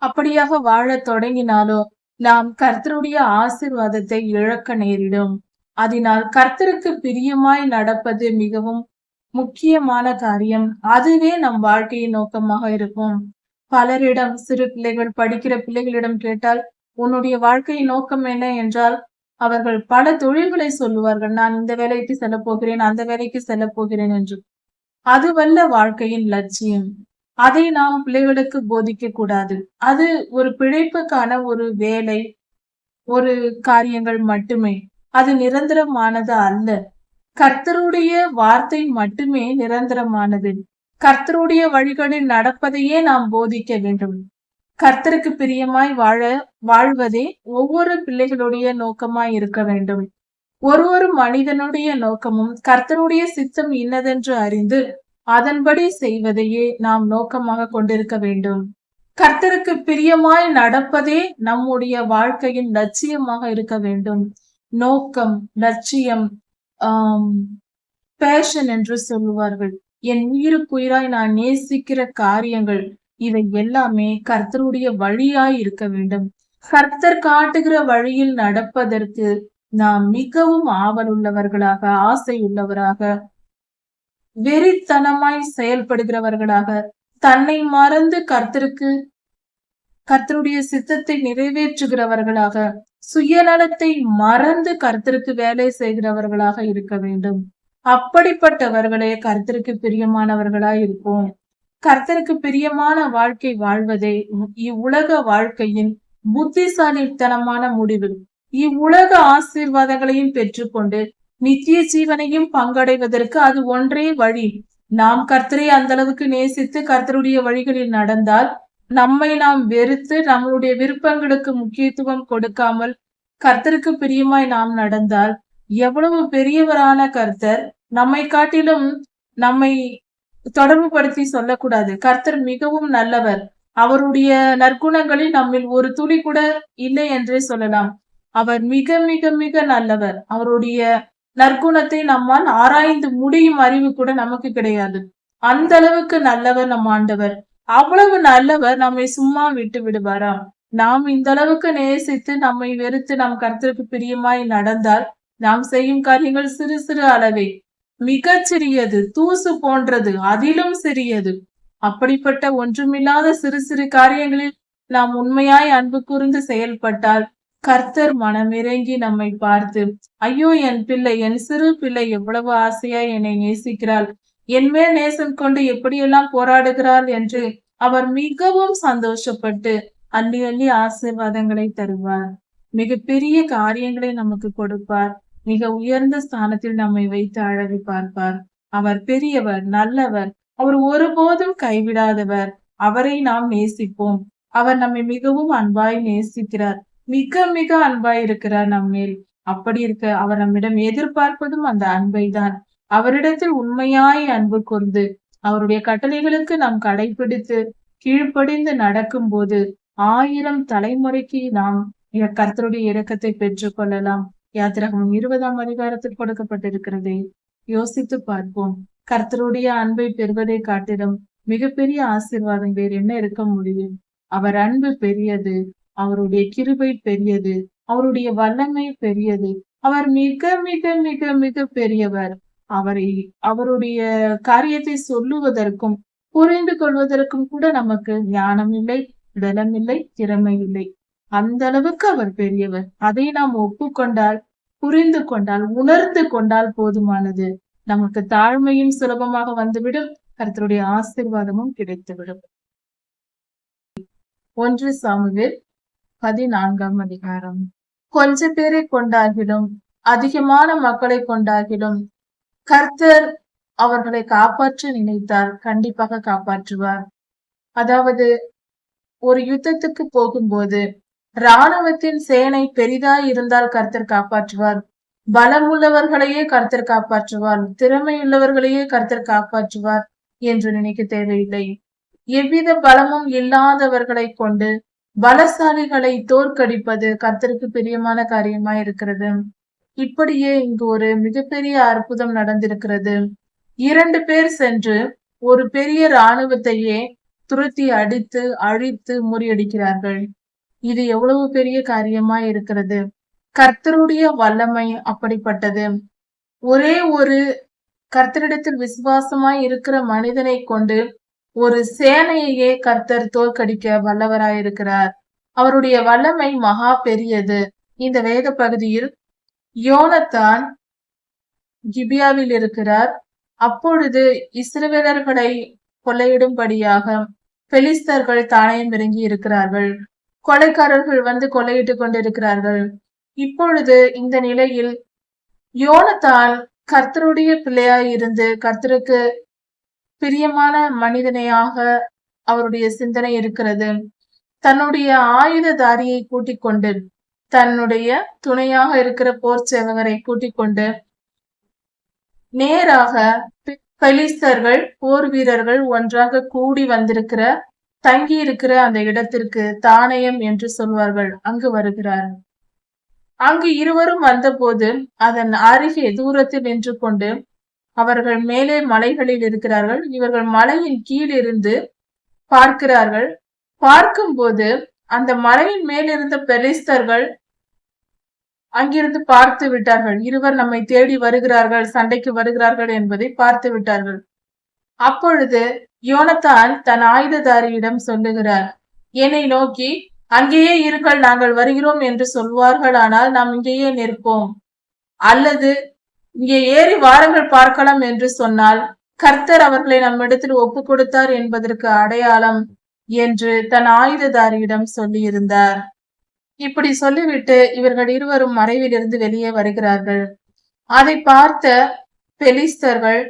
அப்படியாக வாழ தொடங்கினாலோ நாம் கர்த்தருடைய ஆசீர்வாதத்தை இழக்க நேரிடும். அதனால் கர்த்தருக்கு பிரியமாய் நடப்பது மிகவும் முக்கியமான காரியம். அதுவே நம் வாழ்க்கையின் நோக்கமாக இருக்கும். பலரிடம், சிறு பிள்ளைகள், படிக்கிற பிள்ளைகளிடம் கேட்டால் உன்னுடைய வாழ்க்கையின் நோக்கம் என்ன என்றால் அவர்கள் பல தொழில்களை சொல்லுவார்கள். நான் இந்த வேலைக்கு செல்ல போகிறேன், அந்த வேலைக்கு செல்ல போகிறேன் என்று. அதுவல்ல வாழ்க்கையின் லட்சியம். அதை நாம் பிள்ளைகளுக்கு போதிக்க கூடாது. அது ஒரு பிழைப்புக்கான ஒரு வேலை, ஒரு காரியங்கள் மட்டுமே. அது நிரந்தரமானது அல்ல. கர்த்தருடைய வார்த்தை மட்டுமே நிரந்தரமானது. கர்த்தருடைய வழிகளில் நடப்பதையே நாம் போதிக்க வேண்டும். கர்த்தருக்கு பிரியமாய் வாழ்வதே ஒவ்வொரு பிள்ளைகளுடைய நோக்கமாய் இருக்க வேண்டும். ஒரு மனிதனுடைய நோக்கமும் கர்த்தருடைய சித்தம் இன்னதென்று அறிந்து அதன்படி செய்வதையே நாம் நோக்கமாக கொண்டிருக்க வேண்டும். கர்த்தருக்கு பிரியமாய் நடப்பதே நம்முடைய வாழ்க்கையின் லட்சியமாக இருக்க வேண்டும். நோக்கம், லட்சியம், பேஷன் என்று சொல்லுவார்கள். என் உயிருக்குயிராய் நான் நேசிக்கிற காரியங்கள், இவை எல்லாமே கர்த்தருடைய வழியாய் இருக்க வேண்டும். கர்த்தர் காட்டுகிற வழியில் நடப்பதற்கு நாம் மிகவும் ஆவல் உள்ளவர்களாக, ஆசை உள்ளவராக, வெறித்தனமாய் செயல்படுகிறவர்களாக, தன்னை மறந்து கர்த்தருடைய சித்தத்தை நிறைவேற்றுகிறவர்களாக, சுயநலத்தை மறந்து கர்த்தருக்கு வேலை செய்கிறவர்களாக இருக்க வேண்டும். அப்படிப்பட்டவர்களே கர்த்தருக்கு பிரியமானவர்களாய் இருப்போம். கர்த்தருக்கு பிரியமான வாழ்க்கை வாழ்வதே இவ்வுலக வாழ்க்கையின் புத்திசாலித்தனமான முடிவு. இவ்வுலக ஆசீர்வாதங்களையும் பெற்றுக்கொண்டு நித்திய ஜீவனையும் பங்கடைவதற்கு அது ஒன்றே வழி. நாம் கர்த்தரை அந்த அளவுக்கு நேசித்து கர்த்தருடைய வழிகளில் நடந்தால், நம்மை நாம் வெறுத்து நம்மளுடைய விருப்பங்களுக்கு முக்கியத்துவம் கொடுக்காமல் கர்த்தருக்கு பிரியமாய் நாம் நடந்தால், எவ்வளவு பெரியவரான கர்த்தர் நம்மை காட்டிலும் நம்மை தொடர்பு படுத்தி சொல்லக்கூடாது. கர்த்தர் மிகவும் நல்லவர். அவருடைய நற்குணங்களில் நம்மில் ஒரு துளி கூட இல்லை என்றே சொல்லலாம். அவர் மிக மிக மிக நல்லவர். அவருடைய நற்குணத்தை நம்மால் ஆராய்ந்து முடியும் அறிவு கூட நமக்கு கிடையாது. அந்த அளவுக்கு நல்லவர் நம் ஆண்டவர். அவ்வளவு நல்லவர் நம்மை சும்மா விட்டு விடுவாரா? நாம் இந்த அளவுக்கு நேசித்து நம்மை வெறுத்து நம் கர்த்தருக்கு பிரியமாய் நடந்தால், நாம் செய்யும் காரியங்கள் சிறு சிறு அளவே, மிகச் சிறியது, தூசு போன்றது, அதிலும் சிறியது. அப்படிப்பட்ட ஒன்றுமில்லாத சிறு சிறு காரியங்களில் நாம் உண்மையாய் அன்பு கூர்ந்து செயல்பட்டால், கர்த்தர் மனமிறங்கி நம்மை பார்த்து, ஐயோ என் பிள்ளை, என் சிறு பிள்ளை எவ்வளவு ஆசையாய் என்னை நேசிக்கிறாள், என் மேல் நேசம் கொண்டு எப்படியெல்லாம் போராடுகிறாள் என்று அவர் மிகவும் சந்தோஷப்பட்டு அள்ளி அள்ளி ஆசீர்வாதங்களை தருவார். மிக பெரிய காரியங்களை நமக்கு கொடுப்பார். மிக உயர்ந்த ஸ்தானத்தில் நம்மை வைத்து அழகு பார்ப்பார். அவர் பெரியவர், நல்லவர். அவர் ஒருபோதும் கைவிடாதவர். அவரை நாம் நேசிப்போம். அவர் நம்மை மிகவும் அன்பாய் நேசிக்கிறார். மிக மிக அன்பாய் இருக்கிறார் நம்மேல். அப்படி இருக்க அவர் நம்மிடம் எதிர்பார்ப்பதும் அந்த அன்பை தான். அவரிடத்தில் உண்மையாய் அன்பு கொண்டு அவருடைய கட்டளைகளுக்கு நாம் கடைபிடித்து கீழ்ப்படிந்து நடக்கும் போது 1000 தலைமுறைக்கு நாம் கர்த்தருடைய இரக்கத்தை பெற்றுக் கொள்ளலாம். யாத்திராகமம் 20ஆம் அதிகாரத்தில் கொடுக்கப்பட்டிருக்கிறதை யோசித்து பார்ப்போம். கர்த்தருடைய அன்பை பெறுவதை காட்டிலும் மிகப்பெரிய ஆசீர்வாதம் வேறு என்ன இருக்க முடியும்? அவர் அன்பு பெரியது, அவருடைய கிருபை பெரியது, அவருடைய வல்லமை பெரியது. அவர் மிக மிக மிக மிக பெரியவர். அவருடைய காரியத்தை சொல்லுவதற்கும் புரிந்து கொள்வதற்கும் கூட நமக்கு ஞானம் இல்லை, பலம் இல்லை, திறமை இல்லை. அந்த அளவுக்கு அவர் பெரியவர். அதை நாம் ஒப்புக்கொண்டால், புரிந்து கொண்டால், உணர்ந்து கொண்டால் போதுமானது. நமக்கு தாழ்மையும் சுலபமாக வந்துவிடும். கர்த்தருடைய ஆசீர்வாதமும் கிடைத்துவிடும். 1 சாமுவேல் 14ஆம் அதிகாரம். கொஞ்ச பேரை கொண்டாகிலும் அதிகமான மக்களை கொண்டாகிலும் கர்த்தர் அவர்களை காப்பாற்ற நினைத்தால் கண்டிப்பாக காப்பாற்றுவார். அதாவது ஒரு யுத்தத்துக்கு போகும்போது இராணுவத்தின் சேனை பெரிதாய் இருந்தால் கர்த்தர் காப்பாற்றுவார். பலமுள்ளவர்களையே கர்த்தர் காப்பாற்றுவார். திறமையுள்ளவர்களையே கர்த்தர் காப்பாற்றுவார் என்று நினைக்க தேவையில்லை. எவ்வித பலமும் இல்லாதவர்களை கொண்டு பலசாலிகளை தோற்கடிப்பது கர்த்தருக்கு பிரியமான காரியமாய் இருக்கிறது. இப்படியே இங்கு ஒரு மிகப்பெரிய அற்புதம் நடந்திருக்கிறது. 2 பேர் சென்று ஒரு பெரிய இராணுவத்தையே துரத்தி அடித்து அழித்து முறியடிக்கிறார்கள். இது எவ்வளவு பெரிய காரியமாய் இருக்கிறது. கர்த்தருடைய வல்லமை அப்படிப்பட்டது. ஒரே ஒரு கர்த்தரிடத்தில் விசுவாசமாய் இருக்கிற மனிதனை கொண்டு ஒரு சேனையையே கர்த்தர் தோற்கடிக்க வல்லவராயிருக்கிறார். அவருடைய வல்லமை மகா பெரியது. இந்த வேத பகுதியில் யோனத்தான் கிபியாவில் இருக்கிறார். அப்பொழுது இஸ்ரவேலர்களை கொள்ளையிடும்படியாக பெலிஸ்தர்கள் தானயம் இறங்கி இருக்கிறார்கள். கொலைக்காரர்கள் வந்து கொள்ளையிட்டு கொண்டிருக்கிறார்கள். இப்பொழுது இந்த நிலையில் யோனத்தான் கர்த்தருடைய பிள்ளையாய் இருந்து கர்த்தருக்கு பிரியமான மனிதனையாக அவருடைய சிந்தனை இருக்கிறது. தன்னுடைய ஆயுததாரியை கூட்டிக் கொண்டு, தன்னுடைய துணையாக இருக்கிற போர் சேவகரை கூட்டிக் கொண்டு நேராக பெலிஸ்தர்கள் போர் வீரர்கள் ஒன்றாக கூடி வந்திருக்கிற தங்கி இருக்கிற அந்த இடத்திற்கு தானயம் என்று சொல்வார்கள், அங்கு வருகிறார். அங்கு இருவரும் வந்தபோது அதன் அருகே தூரத்தில் நின்று கொண்டு அவர்கள் மேலே மலைகளில் இருக்கிறார்கள். இவர்கள் மலையின் கீழ் இருந்து பார்க்கிறார்கள். பார்க்கும்போது அந்த மலையின் மேலிருந்த பெலிஸ்தர்கள் அங்கிருந்து பார்த்து விட்டார்கள். இருவர் நம்மை தேடி வருகிறார்கள், சண்டைக்கு வருகிறார்கள் என்பதை பார்த்து விட்டார்கள். அப்பொழுது யோனத்தான் தன் ஆயுததாரியிடம் சொல்லுகிறார், என்னை நோக்கி அங்கேயே இருங்கள், நாங்கள் வருகிறோம் என்று சொல்வார்கள். ஆனால் நாம் இங்கேயே நிற்போம். அல்லது இங்கே ஏறி வாருங்கள் பார்க்கலாம் என்று சொன்னால் கர்த்தர் அவர்களை நம்மிடத்தில் ஒப்பு கொடுத்தார் என்பதற்கு அடையாளம் என்று தன் ஆயுததாரியிடம் சொல்லியிருந்தார். இப்படி சொல்லிவிட்டு இவர்கள் இருவரும் மறைவிலிருந்து வெளியே வருகிறார்கள். அதை பார்த்த பெலிஸ்தர்கள்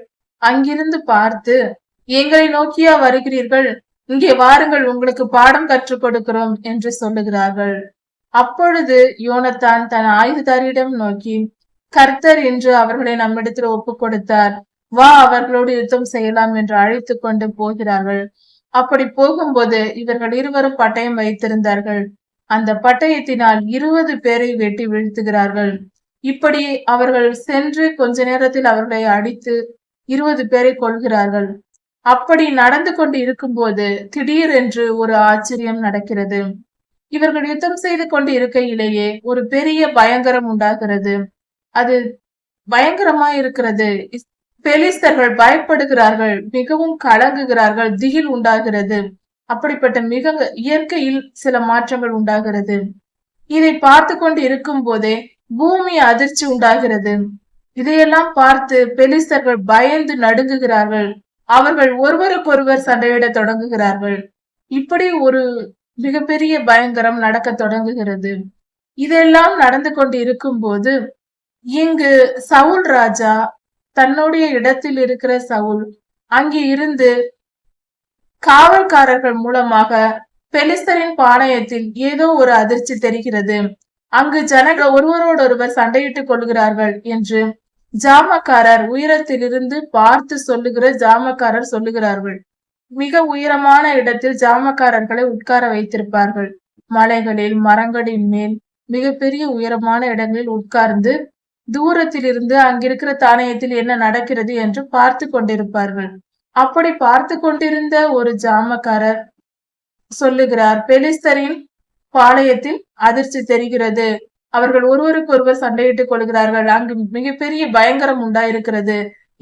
அங்கிருந்து பார்த்து, எங்களை நோக்கியா வருகிறீர்கள்? இங்கே வாருங்கள், உங்களுக்கு பாடம் கற்றுக் கொடுக்கிறோம் என்று சொல்லுகிறார்கள். அப்பொழுது யோனத்தான் தன் ஆயுததாரியிடம் நோக்கி, கர்த்தர் என்று அவர்களை நம்மிடத்தில் ஒப்புக் கொடுத்தார், வா அவர்களோடு யுத்தம் செய்யலாம் என்று அழைத்து கொண்டு போகிறார்கள். அப்படி போகும்போது இவர்கள் இருவரும் பட்டயம் வைத்திருந்தார்கள். அந்த பட்டயத்தினால் 20 பேரை வெட்டி வீழ்த்துகிறார்கள். இப்படி அவர்கள் சென்று கொஞ்ச நேரத்தில் அவர்களை அடித்து 20 பேரை கொல்கிறார்கள். அப்படி நடந்து கொண்டு இருக்கும்போது திடீரென்று ஒரு ஆச்சரியம் நடக்கிறது. இவர்கள் யுத்தம் செய்து கொண்டு இருக்கையிலேயே ஒரு பெரிய பயங்கரம் உண்டாகிறது. அது பயங்கரமா இருக்கிறது. பெலிஸ்தர்கள் பயப்படுகிறார்கள், மிகவும் கலங்குகிறார்கள், திகில் உண்டாகிறது. அப்படிப்பட்ட மிக இயற்கையில் சில மாற்றங்கள் உண்டாகிறது. இதை பார்த்து கொண்டு இருக்கும் போதே பூமி அதிர்ச்சி உண்டாகிறது. இதையெல்லாம் பார்த்து பெலிஸ்தர்கள் பயந்து நடுங்குகிறார்கள். அவர்கள் ஒருவருக்கொருவர் சண்டையிட தொடங்குகிறார்கள். இப்படி ஒரு மிகப்பெரிய பயங்கரம் நடக்க தொடங்குகிறது. இதெல்லாம் நடந்து கொண்டு இருக்கும் போது இங்கு சவுல் ராஜா தன்னுடைய இடத்தில் இருக்கிற சவுல் அங்கே இருந்து காவல்காரர்கள் மூலமாக பெலிஸ்தரின் பாளையத்தில் ஏதோ ஒரு அதிர்ச்சி தெரிகிறது, அங்கு ஜனங்கள் ஒருவரோடொருவர் சண்டையிட்டுக் கொள்கிறார்கள் என்று ஜாமக்காரர் உயரத்திலிருந்து பார்த்து சொல்லுகிற ஜாமக்காரர் சொல்லுகிறார்கள். மிக உயரமான இடத்தில் ஜாமக்காரர்களை உட்கார வைத்திருப்பார்கள். மலைகளில் மரங்களின் மேல் மிகப்பெரிய உயரமான இடங்களில் உட்கார்ந்து தூரத்திலிருந்து அங்கிருக்கிற தானியத்தில் என்ன நடக்கிறது என்று பார்த்து கொண்டிருப்பார்கள். அப்படி பார்த்து கொண்டிருந்த ஒரு ஜாமக்காரர் சொல்லுகிறார், பெலிஸ்தரின் பாளையத்தில் அதிர்ச்சி தெரிகிறது, அவர்கள் ஒருவருக்கு ஒருவர் சண்டையிட்டுக் கொள்கிறார்கள், அங்கு மிகப்பெரிய பயங்கரம் உண்டாயிருக்கிறது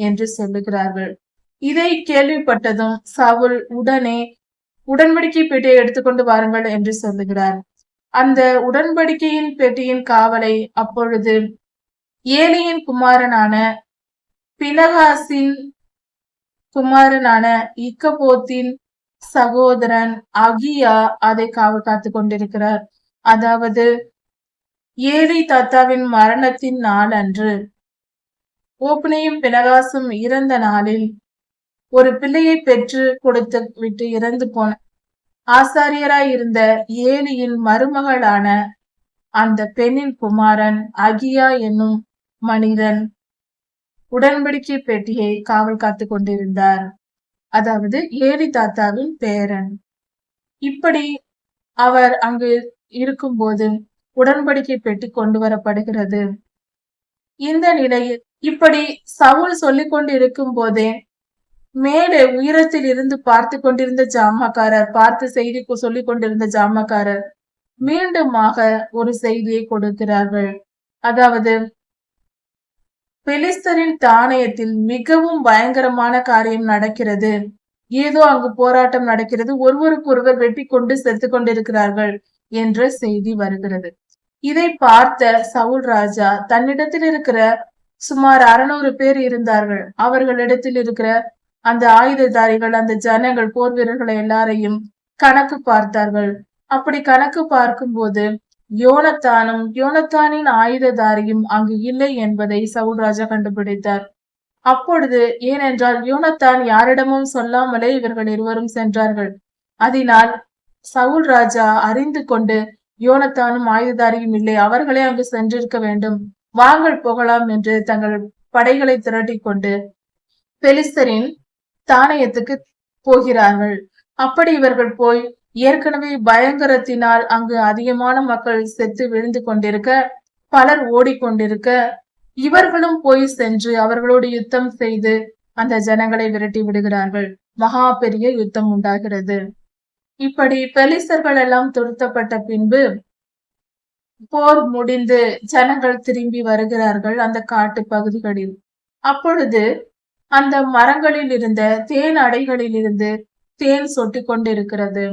என்று சொல்லுகிறார்கள். இதை கேள்விப்பட்டதும் சவுல் உடனே உடன்படிக்கை பெட்டியை எடுத்துக்கொண்டு வாருங்கள் என்று சொல்லுகிறார். அந்த உடன்படிக்கையின் பெட்டியின் காவலை அப்பொழுது ஏலியின் குமாரனான பினகாசின் குமாரனான இக்கபோத்தின் சகோதரன் அகியா அதை காவல் காத்து கொண்டிருக்கிறார். அதாவது ஏலி தாத்தாவின் மரணத்தின் நாள் அன்று ஓப்பனையும் பினகாசும் இறந்த நாளில் ஒரு பிள்ளையை பெற்று கொடுத்து விட்டு இறந்து போன ஆசாரியராய் இருந்த ஏலியின் மருமகளான அந்த பெண்ணின் குமாரன் அகியா என்னும் மனிதன் உடன்படிக்கை பெட்டியை காவல் காத்து கொண்டிருந்தார். அதாவது ஏலி தாத்தாவின் பேரன். இப்படி அவர் அங்கு இருக்கும்போது உடன்படிக்கை பெட்டி கொண்டு வரப்படுகிறது. இந்த நிலையில் இப்படி சவுல் சொல்லிக் கொண்டு இருக்கும் போதே மேலே உயரத்தில் இருந்து பார்த்து கொண்டிருந்த ஜாமக்காரர், பார்த்து செய்தி சொல்லிக் கொண்டிருந்த ஜாமக்காரர் மீண்டுமாக ஒரு செய்தியை கொடுக்கிறார்கள். அதாவது பெலிஸ்தரின் தானியத்தில் மிகவும் பயங்கரமான காரியம் நடக்கிறது, ஏதோ அங்கு போராட்டம் நடக்கிறது, ஒருவருக்கு ஒருவர் வெட்டி கொண்டு செத்து கொண்டிருக்கிறார்கள் என்ற செய்தி வருகிறது. இதை பார்த்த சவுல் ராஜா தன்னிடத்தில் இருக்கிற சுமார் 600 பேர் இருந்தார்கள். அவர்களிடத்தில் இருக்கிற அந்த ஆயுததாரிகள், அந்த ஜனங்கள், போர் வீரர்களை எல்லாரையும் கணக்கு பார்த்தார்கள். அப்படி கணக்கு பார்க்கும்போது யோனத்தானின் ஆயுததாரியும் அங்கு இல்லை என்பதை சவுல் ராஜா கண்டுபிடித்தார். அப்பொழுது ஏனென்றால் யோனத்தான் யாரிடமும் சொல்லாமலே இவர்கள் இருவரும் சென்றார்கள். அதனால் சவுல் ராஜா அறிந்து கொண்டு யோனத்தானும் ஆயுததாரியும் இல்லை, அவர்களே அங்கு சென்றிருக்க வேண்டும், வாங்கள் போகலாம் என்று தங்கள் படைகளை திரட்டி கொண்டு பெலிஸ்தரின் தானியத்துக்கு போகிறார்கள். அப்படி இவர்கள் போய் ஏற்கனவே பயங்கரத்தினால் அங்கு அதிகமான மக்கள் செத்து விழுந்து கொண்டிருக்க, பலர் ஓடிக்கொண்டிருக்க, இவர்களும் போய் சென்று அவர்களோடு யுத்தம் செய்து அந்த ஜனங்களை விரட்டி விடுகிறார்கள். மகா பெரிய யுத்தம் உண்டாகிறது. இப்படி பெலிஸ்தர்கள் எல்லாம் துரத்தப்பட்ட பின்பு போர் முடிந்து ஜனங்கள் திரும்பி வருகிறார்கள் அந்த காட்டு பகுதிகளில். அப்பொழுது அந்த மரங்களில் இருந்த தேன் அடைகளில் இருந்து தேன் சொட்டி கொண்டிருக்கிறது.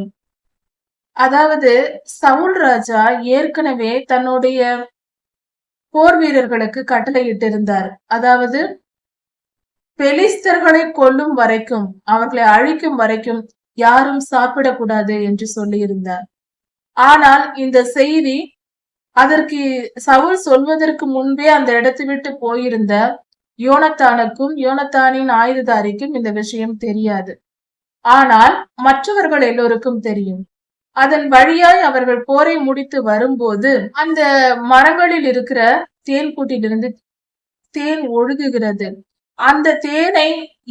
அதாவது சவுல் ராஜா ஏற்கனவே தன்னுடைய போர் வீரர்களுக்கு கட்டளையிட்டிருந்தார். அதாவது பெலிஸ்தர்களை கொல்லும் வரைக்கும், அவர்களை அழிக்கும் வரைக்கும் யாரும் சாப்பிடக்கூடாது என்று சொல்லியிருந்தார். ஆனால் இந்த செய்தி அதற்கு சவுல் சொல்வதற்கு முன்பே அந்த இடத்தை விட்டு போயிருந்த யோனத்தானுக்கும் யோனத்தானின் ஆயுததாரிக்கும் இந்த விஷயம் தெரியாது. ஆனால் மற்றவர்கள் எல்லோருக்கும் தெரியும். அதன் வழியாய் அவர்கள் போரை முடித்து வரும்போது அந்த மரங்களில் இருக்கிற தேன் கூட்டிலிருந்து தேன் ஒழுகுகிறது. அந்த தேனை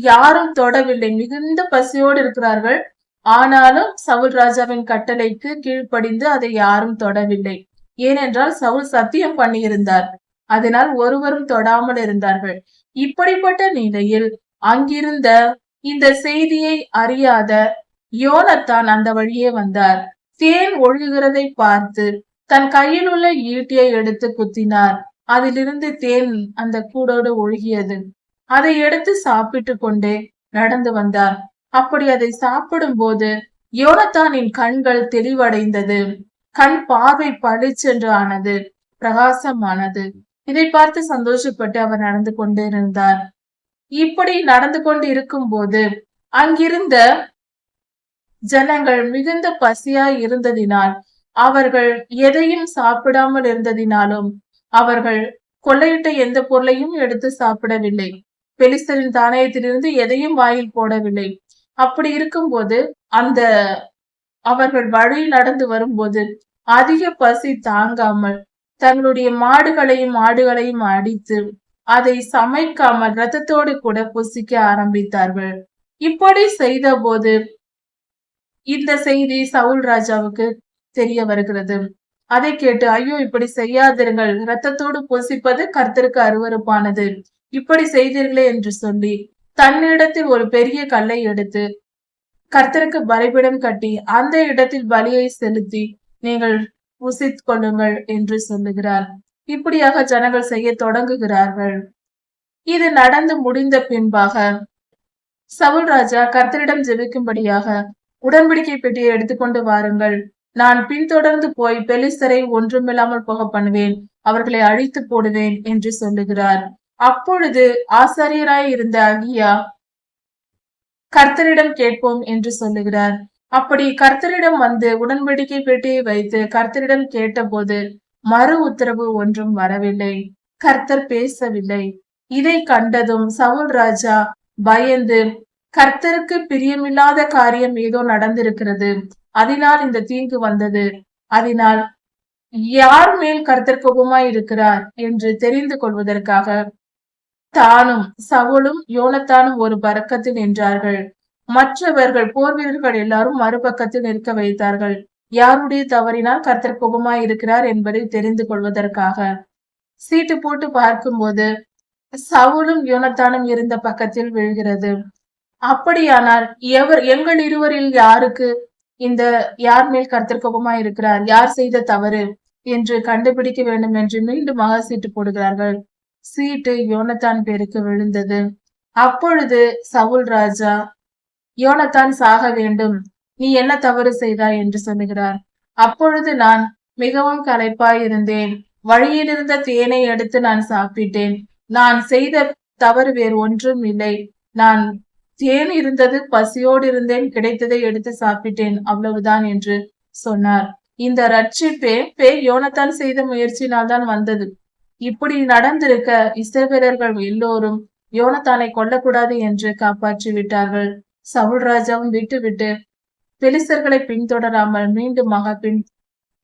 யாரும் தொடவில்லை. மிகுந்த பசியோடு இருக்கிறார்கள். ஆனாலும் சவுல் ராஜாவின் கட்டளைக்கு கீழ்ப்படிந்து அதை யாரும் தொடவில்லை. ஏனென்றால் சவுல் சத்தியம் பண்ணியிருந்தார். அதனால் ஒருவரும் தொடாமல் இருந்தார்கள். இப்படிப்பட்ட நிலையில் அங்கிருந்த இந்த செய்தியை அறியாத யோனத்தான் அந்த வழியே வந்தார். தேன் ஒழுகுகிறதை பார்த்து தன் கையில் உள்ள ஈட்டியை எடுத்து குத்தினார். அதிலிருந்து தேன் அந்த கூடோடு ஒழுகியது. அதை எடுத்து சாப்பிட்டு கொண்டே நடந்து வந்தார். அப்படி அதை சாப்பிடும் போது யோனத்தானின் கண்கள் தெளிவடைந்தது. கண் பார்வை பளிச்சென்று ஆனது, பிரகாசமானது. இதை பார்த்து சந்தோஷப்பட்டு அவர் நடந்து கொண்டே இருந்தார். இப்படி நடந்து கொண்டு இருக்கும் போது அங்கிருந்த ஜனங்கள் மிகுந்த பசியாய் இருந்ததினால், அவர்கள் எதையும் சாப்பிடாமல் இருந்ததினாலும் அவர்கள் கொள்ளையிட்ட எந்த பொருளையும் எடுத்து சாப்பிடவில்லை. பெலிஸ்தரின் தானியத்திலிருந்து எதையும் வாயில் போடவில்லை. அப்படி இருக்கும்போது அந்த அவர்கள் வழி நடந்து வரும்போது அதிக பசி தாங்காமல் தங்களுடைய மாடுகளையும் ஆடுகளையும் அடித்து அதை சமைக்காமல் ரத்தத்தோடு கூட புசிக்க ஆரம்பித்தார்கள். இப்படி செய்த போது இந்த செய்தி சவுல் ராஜாவுக்கு தெரிய வருகிறது. அதை கேட்டு, ஐயோ இப்படி செய்யாதிருங்கள், இரத்தத்தோடு புசிப்பது கர்த்தருக்கு அருவருப்பானது, இப்படி செய்தீர்களே என்று சொல்லி தன்னிடத்தில் ஒரு பெரிய கல்லை எடுத்து கர்த்தருக்கு பலிபீடம் கட்டி அந்த இடத்தில் பலியை செலுத்தி நீங்கள் புசித்து கொள்ளுங்கள் என்று சொல்லுகிறார். இப்படியாக ஜனங்கள் செய்ய தொடங்குகிறார்கள். இது நடந்து முடிந்த பின்பாக சவுல் ராஜா கர்த்தரிடம் ஜெபிக்கும்படியாக உடன்படிக்கை பெட்டியை எடுத்துக்கொண்டு வாருங்கள், நான் பின்தொடர்ந்து போய் பெலிஸ்தரை ஒன்றுமில்லாமல் போக பண்ணுவேன், அவர்களை அழித்து போடுவேன் என்று சொல்லுகிறார். அப்பொழுது ஆசாரியராய் இருந்த அகியா கர்த்தரிடம் கேட்போம் என்று சொல்லுகிறார். அப்படி கர்த்தரிடம் வந்து உடன்படிக்கை பெட்டியை வைத்து கர்த்தரிடம் கேட்டபோது மறு உத்தரவு ஒன்றும் வரவில்லை. கர்த்தர் பேசவில்லை. இதை கண்டதும் சவுல் ராஜா பயந்து, கர்த்தருக்கு பிரியமில்லாத காரியம் ஏதோ நடந்திருக்கிறது, அதனால் இந்த தீங்கு வந்தது, அதனால் யார் மேல் கர்த்தர் கோபமாய் இருக்கிறார் என்று தெரிந்து கொள்வதற்காக தானும் சவுலும் யோனத்தானும் ஒரு பக்கத்தில் நின்றார்கள். மற்றவர்கள் போர் வீரர்கள் எல்லாரும் மறுபக்கத்தில் நிற்க வைத்தார்கள். யாருடைய தவறினால் கர்த்தர் கோபமாய் இருக்கிறார் என்பதை தெரிந்து கொள்வதற்காக. சீட்டு போட்டு பார்க்கும்போது சவுலும் யோனத்தானும் இருந்த பக்கத்தில் விழுகிறது. அப்படியானால் எங்கள் இருவரில் யாருக்கு இந்த யார் மேல் கர்த்தர் கோபமாய் இருக்கிறார், யார் செய்த தவறு என்று கண்டுபிடிக்க வேண்டும் என்று மீண்டுமாக சீட்டு போடுகிறார்கள். சீட்டு யோனத்தான் பேருக்கு விழுந்தது. அப்பொழுது சவுல் ராஜா, யோனத்தான் சாக வேண்டும், நீ என்ன தவறு செய்தாய் என்று சொல்லுகிறார். அப்பொழுது நான் மிகவும் களைப்பாய் இருந்தேன், வழியில் இருந்த தேனை எடுத்து நான் சாப்பிட்டேன், நான் செய்த தவறு வேறு ஒன்றும் இல்லை, நான் தேன் இருந்தது, பசியோடு இருந்தேன், கிடைத்ததை எடுத்து சாப்பிட்டேன், அவ்வளவுதான் என்று சொன்னார். இந்த ரட்சிப்பே யோனத்தான் செய்த முயற்சியினால் தான் வந்தது. இப்படி நடந்திருக்க இஸ்ரவேலர்கள் எல்லோரும் யோனத்தானை கொல்லக்கூடாது என்று காப்பாற்றி விட்டார்கள். சவுல் ராஜாவும் விட்டு பெலிஸ்தர்களை பின்தொடராமல் மீண்டுமாக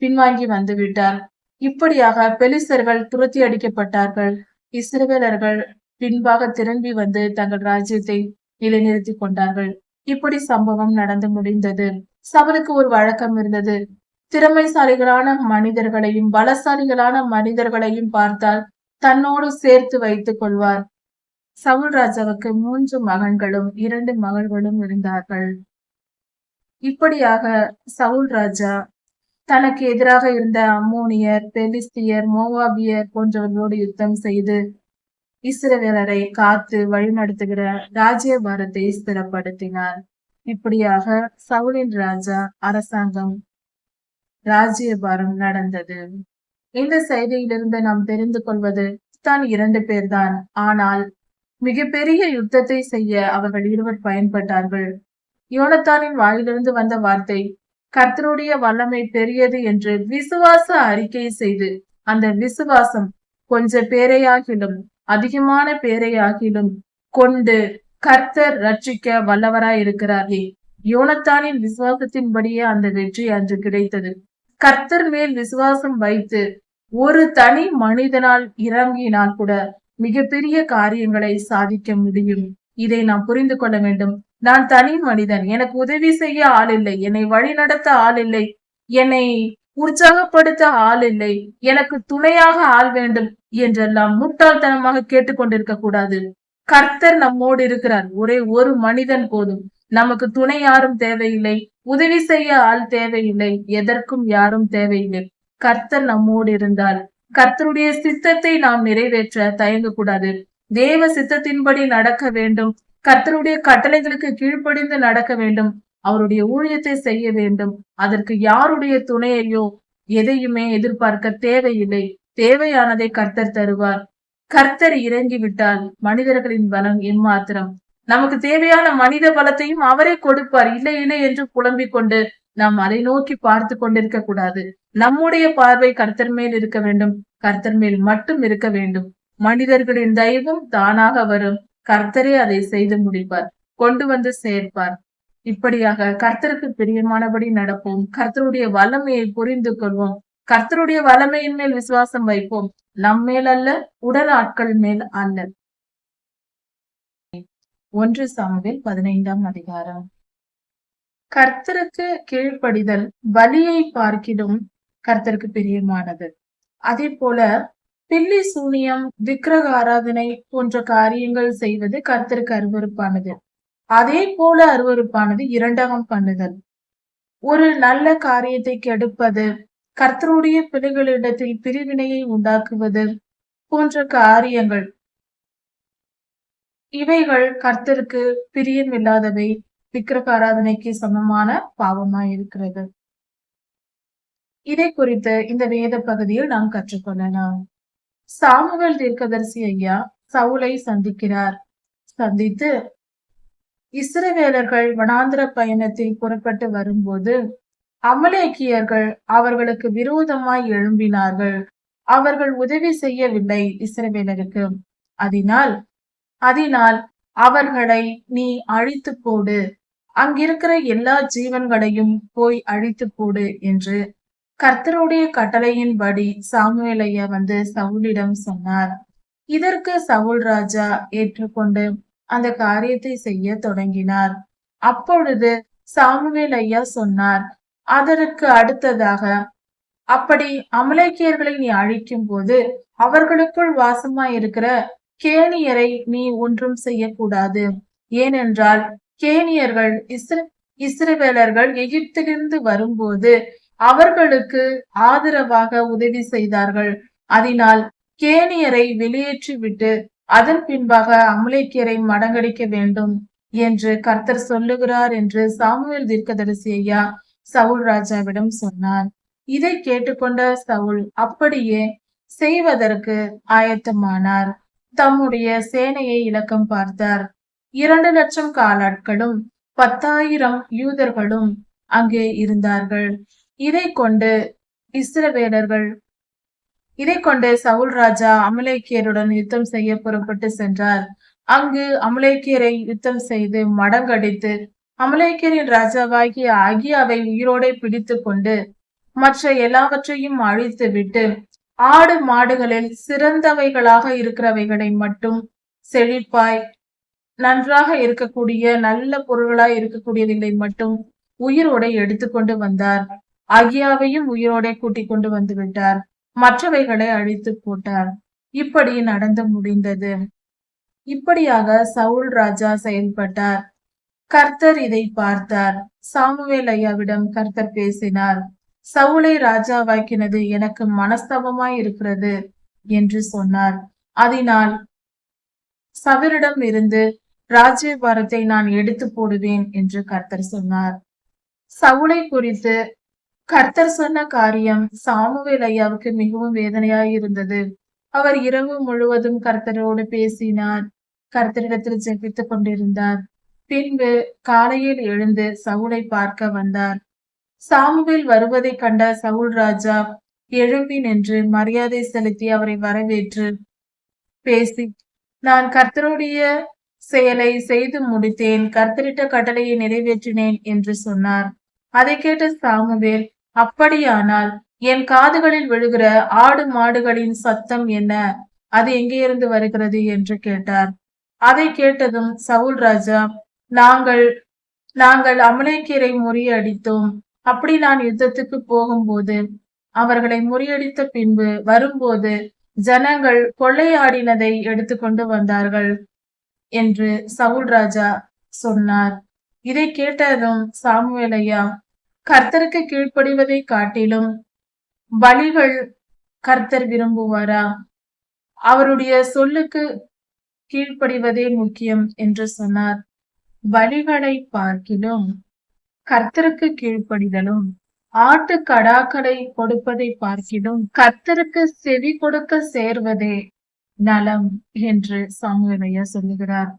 பின்வாங்கி வந்து விட்டார். இப்படியாக பெலிஸ்தர்கள் துரத்தி அடிக்கப்பட்டார்கள். இஸ்ரவேலர்கள் பின்பாக திரும்பி வந்து தங்கள் ராஜ்யத்தை நிலைநிறுத்தி கொண்டார்கள். இப்படி சம்பவம் நடந்து முடிந்தது. சவுலுக்கு ஒரு வழக்கம் இருந்தது. திறமைசாலிகளான மனிதர்களையும் பலசாலிகளான மனிதர்களையும் பார்த்தால் தன்னோடு சேர்த்து வைத்துக் கொள்வார். சவுல் ராஜாவுக்கு 3 மகன்களும் 2 மகள்களும் இருந்தார்கள். இப்படியாக சவுல் ராஜா தனக்கு எதிராக இருந்த அம்மோனியர், பெலிஸ்தியர், மோவாபியர் போன்றவர்களோடு யுத்தம் செய்து இஸ்ரவேலரை காத்து வழிநடத்துகிற ராஜ்யபாரத்தை ஸ்திரப்படுத்தினார். இப்படியாக சவுலின் ராஜா அரசாங்கம் ராஜ்யபாரம் நடந்தது. இந்த செய்தியிலிருந்து நாம் தெரிந்து கொள்வது தான் 2 பேர்தான். ஆனால் மிகப்பெரிய யுத்தத்தை செய்ய அவர்கள் இருவர் பயன்பட்டார்கள். யோனத்தானின் வாயிலிருந்து வந்த வார்த்தை கர்த்தருடைய வல்லமை பெரியது என்று விசுவாச அறிக்கை செய்து அந்த விசுவாசம் கொஞ்ச பேரையாகிலும் அதிகமான பேரையாகிலும் கொண்டு கர்த்தர் ரட்சிக்க வல்லவராய் இருக்கிறாரே. யோனத்தானின் விசுவாசத்தின்படியே அந்த வெற்றி அன்று கிடைத்தது. கர்த்தர் மேல் விசுவாசம் வைத்து ஒரு தனி மனிதனால் இறங்கினால் கூட மிகப்பெரிய காரியங்களை சாதிக்க முடியும். இதை நாம் புரிந்து கொள்ள வேண்டும். நான் தனி மனிதன், எனக்கு உதவி செய்ய ஆள் இல்லை, என்னை வழி நடத்த ஆள் இல்லை, என்னை உற்சாகப்படுத்த ஆள் இல்லை, எனக்கு துணையாக ஆள் வேண்டும் என்றெல்லாம் முட்டாள்தனமாக கேட்டுக்கொண்டிருக்க கூடாது. கர்த்தர் நம்மோடு இருக்கிறார். ஒரே ஒரு மனிதன் போதும். நமக்கு துணை யாரும் தேவையில்லை, உதவி செய்ய ஆள் தேவையில்லை, எதற்கும் யாரும் தேவையில்லை. கர்த்தர் நம்மோடு இருந்தால் கர்த்தருடைய சித்தத்தை நாம் நிறைவேற்ற தயங்கக்கூடாது. தேவ சித்தத்தின்படி நடக்க வேண்டும். கர்த்தருடைய கட்டளைகளுக்கு கீழ்ப்படிந்து நடக்க வேண்டும். அவருடைய ஊழியத்தை செய்ய வேண்டும். அதற்கு யாருடைய துணையையோ எதையுமே எதிர்பார்க்க தேவையில்லை. தேவையானதை கர்த்தர் தருவார். கர்த்தர் இறங்கிவிட்டால் மனிதர்களின் பலம் எம்மாத்திரம். நமக்கு தேவையான மனித பலத்தையும் அவரே கொடுப்பார். இல்லை இல்லை என்று புலம்பிக் கொண்டு நாம் அதை நோக்கி பார்த்து கொண்டிருக்க கூடாது. நம்முடைய பார்வை கர்த்தர் மேல் இருக்க வேண்டும். கர்த்தர் மேல் மட்டும் இருக்க வேண்டும். மனிதர்களின் தயவும் தானாக வரும். கர்த்தரே அதை செய்து முடிப்பார், கொண்டு வந்து சேர்ப்பார். இப்படியாக கர்த்தருக்கு பிரியமானபடி நடப்போம். கர்த்தருடைய வல்லமையை புரிந்து கொள்வோம். கர்த்தருடைய வல்லமையின் மேல் விசுவாசம் வைப்போம். நம் மேல் அல்ல, உடல் ஆட்கள் மேல் அல்ல. 1 சாமுவேல் 15ஆம் அதிகாரம். கர்த்தருக்கு கீழ்ப்படிதல் பலியை பார்க்கிலும் கர்த்தருக்கு பிரியமானது. அதே போல பில்லி சூனியம், விக்கிரக ஆராதனை போன்ற காரியங்கள் செய்வது கர்த்தருக்கு அருவருப்பானது. அதே போல அருவருப்பானது இரண்டகம் பண்ணுதல். ஒரு நல்ல காரியத்தை கெடுப்பது, கர்த்தருடைய பிள்ளைகளிடத்தில் பிரிவினையை உண்டாக்குவது போன்ற காரியங்கள், இவைகள் கர்த்தருக்கு பிரியமில்லாதவை. விக்கிரக ஆராதனைக்கு சமமான பாவமாய் இருக்கிறது. இதை குறித்து இந்த வேத பகுதியில் நாம் கற்றுக்கொள்ளலாம். சாமுவேல் தீர்க்கதரிசி ஐயா சவுலை சந்திக்கிறார். சந்தித்து இஸ்ரவேலர்கள் வனாந்திர பயணத்தில் புறப்பட்டு வரும்போது அமலேக்கியர்கள் அவர்களுக்கு விரோதமாய் எழும்பினார்கள். அவர்கள் உதவி செய்யவில்லை இஸ்ரவேலருக்கு. அதனால் அவர்களை நீ அழித்து போடு, அங்கிருக்கிற எல்லா ஜீவன்களையும் போய் அழித்து போடு என்று கர்த்தருடைய கட்டளையின்படி சாமுவேல் ஐயா வந்து சவுலிடம் சொன்னார். இதற்கு சவுல் ராஜா ஏற்றுக்கொண்டு அந்த காரியத்தை செய்ய தொடங்கினார். அப்பொழுது சாமுவேல் ஐயா சொன்னார், அதற்கு அடுத்ததாக, அப்படி அமலேக்கியர்களை நீ அழிக்கும் போது அவர்களுக்குள் வாசமாயிருக்கிற கேனியரை நீ ஒன்றும் செய்யக்கூடாது. ஏனென்றால் கேனியர்கள் இஸ்ரவேலர்கள் எகிப்திலிருந்து வரும்போது அவர்களுக்கு ஆதரவாக உதவி செய்தார்கள். அதனால் கேனியரை வெளியேற்றி விட்டு அதன் பின்பாக அமலேக்கியரை மடங்கடிக்க வேண்டும் என்று கர்த்தர் சொல்லுகிறார் என்று சாமுவேல் தீர்க்கதரிசி ஐயா சவுல் ராஜாவிடம் சொன்னார். இதை கேட்டுக்கொண்ட சவுல் அப்படியே செய்வதற்கு ஆயத்தமானார். தம்முடைய சேனையை இலக்கம் பார்த்தார். 2,00,000 காலாட்களும் 10,000 யூதர்களும் அங்கே இருந்தார்கள். இதை கொண்டு சவுல் ராஜா அமலேக்கியருடன் யுத்தம் செய்ய புறப்பட்டு சென்றார். அங்கு அமலேக்கியரை யுத்தம் செய்து மடங்கடித்து அமலேக்கியரின் ராஜாவாகிய ஆகியாவை உயிரோடே பிடித்து கொண்டு மற்ற எல்லாவற்றையும் அழித்து விட்டு ஆடு மாடுகளில் சிறந்தவைகளாக இருக்கிறவைகளை மட்டும் செழிப்பாய் நன்றாக இருக்கக்கூடிய நல்ல பொருள்களாய் இருக்கக்கூடியவைகளை மட்டும் உயிரோட எடுத்துக்கொண்டு வந்தார். ஆகியாவையும் உயிரோட கூட்டிக் கொண்டு வந்து விட்டார். மற்றவைகளை அழித்து போட்டார். இப்படி நடந்து முடிந்தது. இப்படியாக சவுல் ராஜா செயல்பட்டார். கர்த்தர் இதை பார்த்தார். சாமுவேல் ஐயாவிடம் கர்த்தர் பேசினார். சவுலை ராஜாவாக்கினது எனக்கு மனஸ்தாபமாய் இருக்கிறது என்று சொன்னார். அதனால் சவுலிடம் இருந்து ராஜ்யபாரத்தை நான் எடுத்து போடுவேன் என்று கர்த்தர் சொன்னார். சவுலை குறித்து கர்த்தர் சொன்ன காரியம் சாமுவேல் ஐயாவுக்கு மிகவும் வேதனையாய் இருந்தது. அவர் இரவு முழுவதும் கர்த்தரோடு பேசினார். கர்த்தரிடத்தில் ஜெபித்துக் கொண்டிருந்தார். பின்பு காலையில் எழுந்து சவுலை பார்க்க வந்தார். சாமுவேல் வருவதை கண்ட சவுல் ராஜா எழும்பி நின்று மரியாதை செலுத்தி அவரை வரவேற்று பேசி, நான் கர்த்தருடைய செயலை செய்து முடித்தேன், கர்த்தரிட்ட கட்டளையை நிறைவேற்றினேன் என்று சொன்னார். அதை கேட்ட சாமுவேல், அப்படியானால் என் காதுகளில் விழுகிற ஆடு மாடுகளின் சத்தம் என்ன? அது எங்கே இருந்து வருகிறது என்று கேட்டார். அதை கேட்டதும் சவுல் ராஜா, நாங்கள் நாங்கள் அமலேக்கியரை முறியடித்தோம். அப்படி நான் யுத்தத்துக்கு போகும்போது அவர்களை முறியடித்த பின்பு வரும்போது ஜனங்கள் கொள்ளையாடினதை எடுத்துக்கொண்டு வந்தார்கள் என்று சவுல் ராஜா சொன்னார். இதை கேட்டதும் சாமுவேல், ஐயா, கர்த்தருக்கு கீழ்ப்படிவதை காட்டிலும் பலிகள் கர்த்தர் விரும்புவாரா? அவருடைய சொல்லுக்கு கீழ்ப்படிவதே முக்கியம் என்று சொன்னார். பலிகளை பார்க்கிலும் கர்த்தருக்கு கீழ்ப்படிதலும், ஆட்டு கடாக்களை கொடுப்பதை பார்க்கிலும் கர்த்தருக்கு செவி கொடுக்க சேர்வதே நலம் என்று சாமுவேல் ஐயா சொல்லுகிறார்.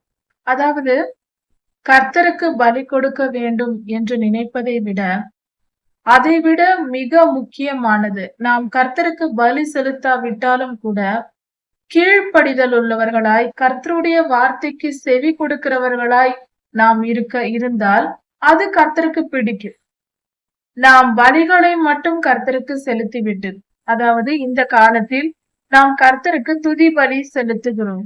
அதாவது கர்த்தருக்கு பலி கொடுக்க வேண்டும் என்று நினைப்பதை விட, அதைவிட மிக முக்கியமானது, நாம் கர்த்தருக்கு பலி செலுத்தாவிட்டாலும் கூட கீழ்ப்படிதல் உள்ளவர்களாய், கர்த்தருடைய வார்த்தைக்கு செவி கொடுக்கிறவர்களாய் நாம் இருந்தால் அது கர்த்தருக்கு பிடிக்கும். நாம் பலிகளை மட்டும் கர்த்தருக்கு செலுத்திவிட்டு, அதாவது இந்த காலத்தில் நாம் கர்த்தருக்கு துதி பலி செலுத்துகிறோம்.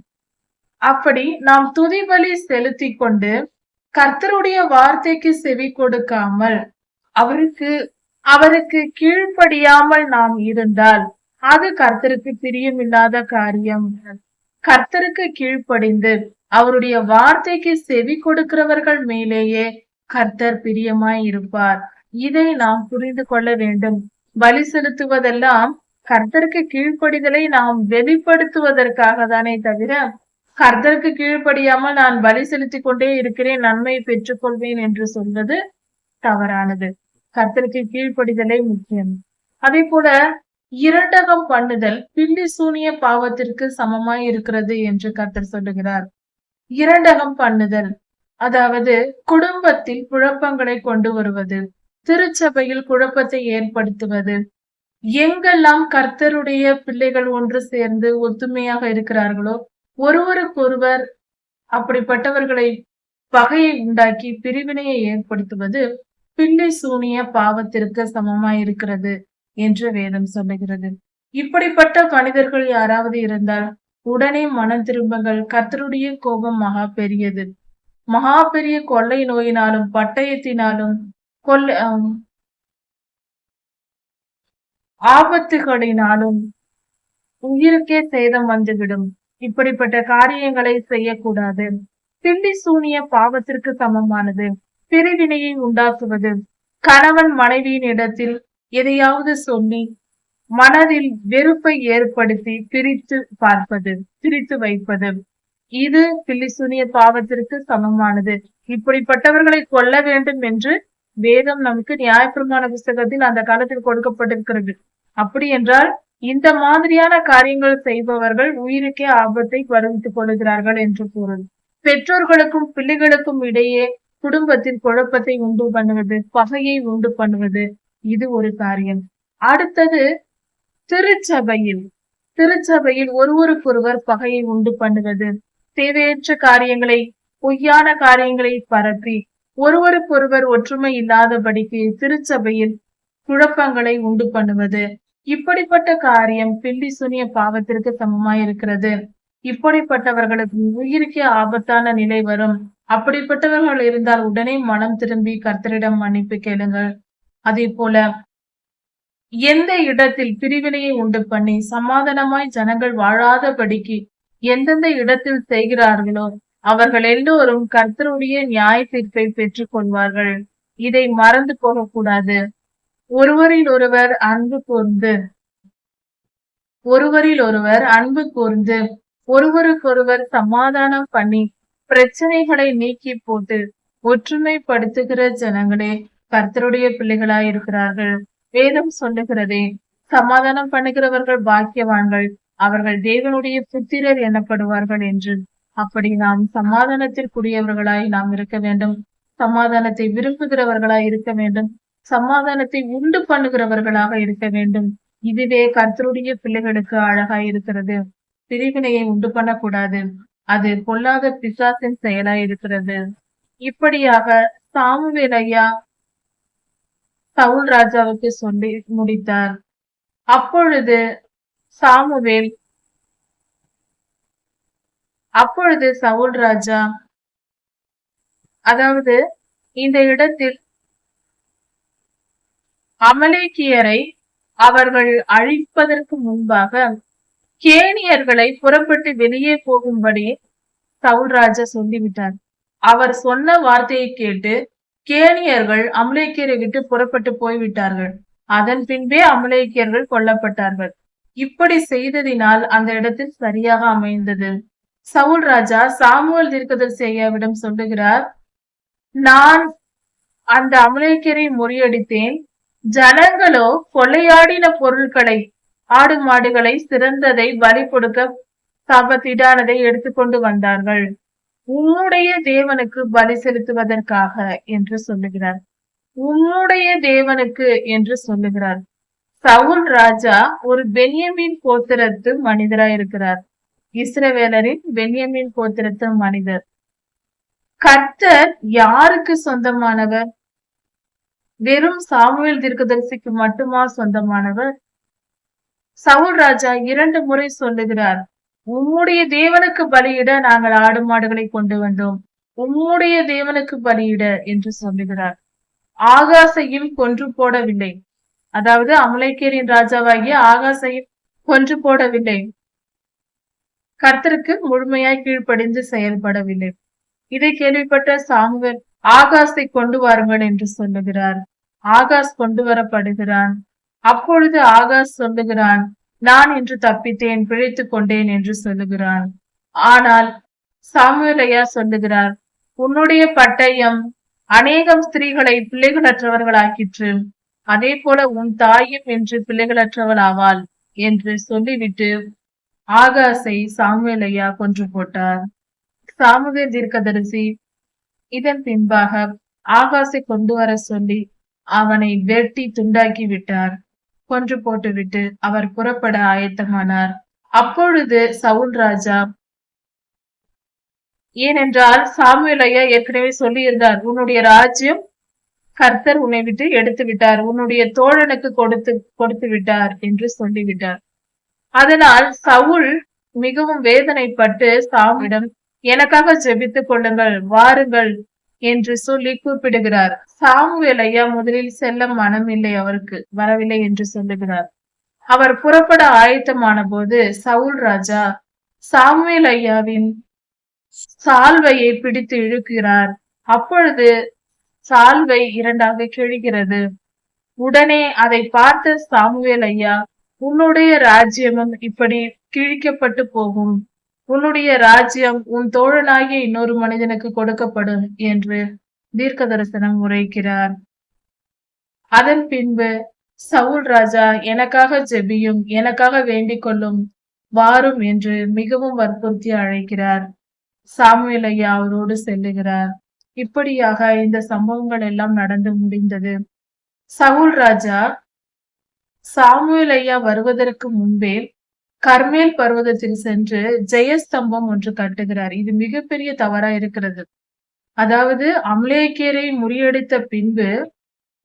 அப்படி நாம் துதி பலி செலுத்தி கொண்டு கர்த்தருடைய வார்த்தைக்கு செவி கொடுக்காமல் அவருக்கு கீழ்ப்படியாமல் நாம் இருந்தால் அது கர்த்தருக்கு பிரியமில்லாத காரியம். கர்த்தருக்கு கீழ்ப்படிந்து அவருடைய வார்த்தைக்கு செவி கொடுக்கிறவர்கள் மேலேயே கர்த்தர் பிரியமாய் இருப்பார். இதை நாம் புரிந்து கொள்ள வேண்டும். பலி செலுத்துவதெல்லாம் கர்த்தருக்கு கீழ்ப்படிதலை நாம் வெளிப்படுத்துவதற்காக தானே தவிர, கர்த்தருக்கு கீழ்ப்படியாமல் நான் பலி செலுத்தி கொண்டே இருக்கிறேன், நன்மையை பெற்றுக்கொள்வேன் என்று சொல்வது தவறானது. கர்த்தருக்கு கீழ்ப்படிதலே முக்கியம். அதே போல இரண்டகம் பண்ணுதல் பில்லி சூனிய பாவத்திற்கு சமமாய் இருக்கிறது என்று கர்த்தர் சொல்லுகிறார். இரண்டகம் பண்ணுதல் அதாவது குடும்பத்தில் குழப்பங்களை கொண்டு வருவது, திருச்சபையில் குழப்பத்தை ஏற்படுத்துவது. எங்கெல்லாம் கர்த்தருடைய பிள்ளைகள் ஒன்று சேர்ந்து ஒத்துமையாக இருக்கிறார்களோ ஒருவருக்கொருவர் அப்படிப்பட்டவர்களை பகையை உண்டாக்கி பிரிவினையை ஏற்படுத்துவது பில்லி சூனிய பாவத்திற்கு சமமாய் இருக்கிறது என்று வேதம் சொல்லுகிறது. இப்படிப்பட்ட மனிதர்கள் யாராவது இருந்தால் உடனே மனம் திரும்புங்கள். கர்த்தருடைய கோபம் மகா பெரியது. மகா பெரிய கொள்ளை நோயினாலும் பட்டயத்தினாலும் ஆபத்துகளினாலும் உயிருக்கே சேதம் வந்துவிடும். இப்படிப்பட்ட காரியங்களை செய்யக்கூடாது. பில்லி சூனிய பாவத்திற்கு சமமானது. பிரிவினையை உண்டாக்குவது, கணவன் மனைவியின் இடத்தில் எதையாவது சொல்லி மனதில் வெறுப்பை ஏற்படுத்தி பிரித்து வைப்பது, இது பில்லி சூனிய பாவத்திற்கு சமமானது. இப்படிப்பட்டவர்களை கொல்ல வேண்டும் என்று வேதம் நமக்கு நியாயப்பிரமாண புஸ்தகத்தில் அந்த காலத்தில் கொடுக்கப்பட்டிருக்கிறது. அப்படி என்றால் இந்த மாதிரியான காரியங்கள் செய்பவர்கள் உயிருக்கே ஆபத்தை வருவித்துக் கொள்கிறார்கள் என்று பொருள். பெற்றோர்களுக்கும் பிள்ளைகளுக்கும் இடையே குடும்பத்தில் குழப்பத்தை உண்டு பண்ணுவது, பகையை உண்டு பண்ணுவது, இது ஒரு காரியம். அடுத்தது திருச்சபையில் ஒருவருக்கொருவர் பகையை உண்டு பண்ணுவது, தேவையற்ற காரியங்களை, பொய்யான காரியங்களை பரப்பி ஒருவருக்கொருவர் ஒற்றுமை இல்லாதபடிக்கு திருச்சபையில் குழப்பங்களை உண்டு பண்ணுவது, இப்படிப்பட்ட காரியம் பில்லி சூனிய பாவத்திற்கு சமமாயிருக்கிறது. இப்படிப்பட்டவர்களுக்கு உயிருக்கே ஆபத்தான நிலை வரும். அப்படிப்பட்டவர்கள் இருந்தால் உடனே மனம் திரும்பி கர்த்தரிடம் மன்னிப்பு கேளுங்கள். அதே போல எந்த இடத்தில் பிரிவினையை உண்டு பண்ணி சமாதானமாய் ஜனங்கள் வாழாதபடிக்கு எந்தெந்த இடத்தில் செய்கிறார்களோ அவர்கள் எல்லோரும் கர்த்தருடைய நியாய தீர்ப்பை பெற்றுக் கொள்வார்கள். இதை மறந்து போகக்கூடாது. ஒருவரில் ஒருவர் அன்பு கூர்ந்து ஒருவருக்கொருவர் சமாதானம் பண்ணி பிரச்சனைகளை நீக்கி போட்டு ஒற்றுமைப்படுத்துகிற ஜனங்களே கர்த்தருடைய பிள்ளைகளாய் இருக்கிறார்கள். வேதம் சொல்லுகிறதே, சமாதானம் பண்ணுகிறவர்கள் பாக்கியவான்கள், அவர்கள் தேவனுடைய புத்திரர் எனப்படுவார்கள் என்று. அப்படி நாம் சமாதானத்திற்குரியவர்களாய் நாம் இருக்க வேண்டும். சமாதானத்தை விரும்புகிறவர்களாய் இருக்க வேண்டும். சமாதானத்தை உண்டு பண்ணுகிறவர்களாக இருக்க வேண்டும். இதுவே கர்த்தருடைய பிள்ளைகளுக்கு அழகாய் இருக்கிறது. பிரிவினையை உண்டு பண்ணக்கூடாது. அது பொல்லாத பிசாசின் செயலாய் இருக்கிறது. இப்படியாக சாமுவேல் ஐயா சவுல் ராஜாவுக்கு சொல்லி முடித்தார். அப்பொழுது சாமுவேல் அப்பொழுது சவுல் ராஜா, அதாவது இந்த இடத்தில் அமலேக்கியரை அவர்கள் அழிப்பதற்கு முன்பாக கேனியர்களை புறப்பட்டு வெளியே போகும்படி சவுல் ராஜா சொல்லிவிட்டார். அவர் சொன்ன வார்த்தையை கேட்டு கேனியர்கள் அமலேக்கியரை விட்டு புறப்பட்டு போய்விட்டார்கள். அதன் பின்பே அமலேக்கியர்கள் கொல்லப்பட்டார்கள். இப்படி செய்ததினால் அந்த இடத்தில் சரியாக அமைந்தது. சவுல் ராஜா சாமுவேல் தீர்க்கதரிசியிடம் சொல்லுகிறார், நான் அந்த அமலேக்கியரை முறியடித்தேன். ஜனங்களோ கொள்ளையாடின பொருட்களை, ஆடு மாடுகளை, சிறந்ததை பலி கொடுக்க சாபத்தீடானதை எடுத்துக்கொண்டு வந்தார்கள். உம்முடைய தேவனுக்கு பலி செலுத்துவதற்காக என்று சொல்லுகிறார். உம்முடைய தேவனுக்கு என்று சொல்லுகிறார். சவுல் ராஜா ஒரு பென்யமீன் கோத்திரத்து மனிதராய் இருக்கிறார். இஸ்ரவேலரின் பென்யமீன் கோத்திரத்து மனிதர். கர்த்தர் யாருக்கு சொந்தமானவர்? வெறும் சாமுவேல் தீர்க்கதரிசிக்கு மட்டுமா சொந்தமானவர்? சவுல் ராஜா 2 முறை சொல்லுகிறார், உம்முடைய தேவனுக்கு பலியிட நாங்கள் ஆடு மாடுகளை கொண்டு வந்தோம். உம்முடைய தேவனுக்கு பலியிட என்று சொல்லுகிறார். ஆகாசையும் கொன்று போடவில்லை. அதாவது அமலேக்கியரின் ராஜாவாகிய ஆகாசையும் கொன்று போடவில்லை. கர்த்தருக்கு முழுமையாய் கீழ்ப்படிந்து செயல்படவில்லை. இதை கேள்விப்பட்ட சாமுவேல், ஆகாசை கொண்டு வாருங்கள் என்று சொல்லுகிறார். ஆகாஸ் கொண்டு வரப்படுகிறான். அப்பொழுது ஆகாஸ் சொல்லுகிறான், நான் இன்று தப்பித்தேன், பிழைத்துக் கொண்டேன் என்று சொல்லுகிறான். ஆனால் சாமுவேல் ஐயா சொல்லுகிறார், உன்னுடைய பட்டயம் அநேகம் ஸ்திரீகளை பிள்ளைகளற்றவர்களாக்கிற்று. அதே போல உன் தாயும் என்று பிள்ளைகளற்றவள் ஆவாள் என்று சொல்லிவிட்டு ஆகாசை சாமுவேல் ஐயா கொன்று போட்டார். சாமுவேல் தீர்க்கதரிசி இதன் பின்பாக ஆகாசை கொண்டு வர சொல்லி அவனை வெட்டி துண்டாக்கி விட்டார். கொன்று போட்டுவிட்டு அவர் புறப்பட ஆயத்தமானார். அப்பொழுது சவுல் ராஜா, ஏனென்றால் சாமுவேல் ஐயா ஏற்கனவே சொல்லியிருந்தார், உன்னுடைய ராஜ்யம் கர்த்தர் உன்னை விட்டு எடுத்து விட்டார், உன்னுடைய தோழனுக்கு கொடுத்து விட்டார் என்று சொல்லிவிட்டார். அதனால் சவுல் மிகவும் வேதனைப்பட்டு சாமுவிடம், எனக்காக ஜெபித்துக் கொள்ளுங்கள், வாருங்கள் என்று சொல்லி கூப்பிடுகிறார். சாமுவேல் ஐயா முதலில் செல்ல மனமில்லை, அவருக்கு வரவில்லை என்று சொல்லுகிறார். அவர் புறப்பட ஆயத்தமான போது சவுல் ராஜா சாமுவேல் ஐயாவின் சால்வையை பிடித்து இழுக்கிறார். அப்பொழுது சால்வை 2ஆக கிழிகிறது. உடனே அதை பார்த்த சாமுவேல் ஐயா, உன்னுடைய ராஜ்யமும் இப்படி கிழிக்கப்பட்டு போகும், உன்னுடைய ராஜ்யம் உன் தோழனாகிய இன்னொரு மனிதனுக்கு கொடுக்கப்படும் என்று தீர்க்க தரிசனம் உரைக்கிறார். அதன் பின்பு சவுல் ராஜா, எனக்காக ஜெபியும், எனக்காக வேண்டிக் கொள்ளும், வாரும் என்று மிகவும் வற்புறுத்தி அழைக்கிறார். சாமுவேல் ஐயா அவரோடு செல்லுகிறார். இப்படியாக இந்த சம்பவங்கள் எல்லாம் நடந்து முடிந்தது. சவுல் ராஜா சாமுவேல் ஐயா வருவதற்கு முன்பே கர்மேல் பர்வதத்தில் சென்று ஜெயஸ்தம்பம் ஒன்று கட்டுகிறார். இது மிகப்பெரிய தவறா இருக்கிறது. அதாவது அமலேக்கியரை முறியடித்த பின்பு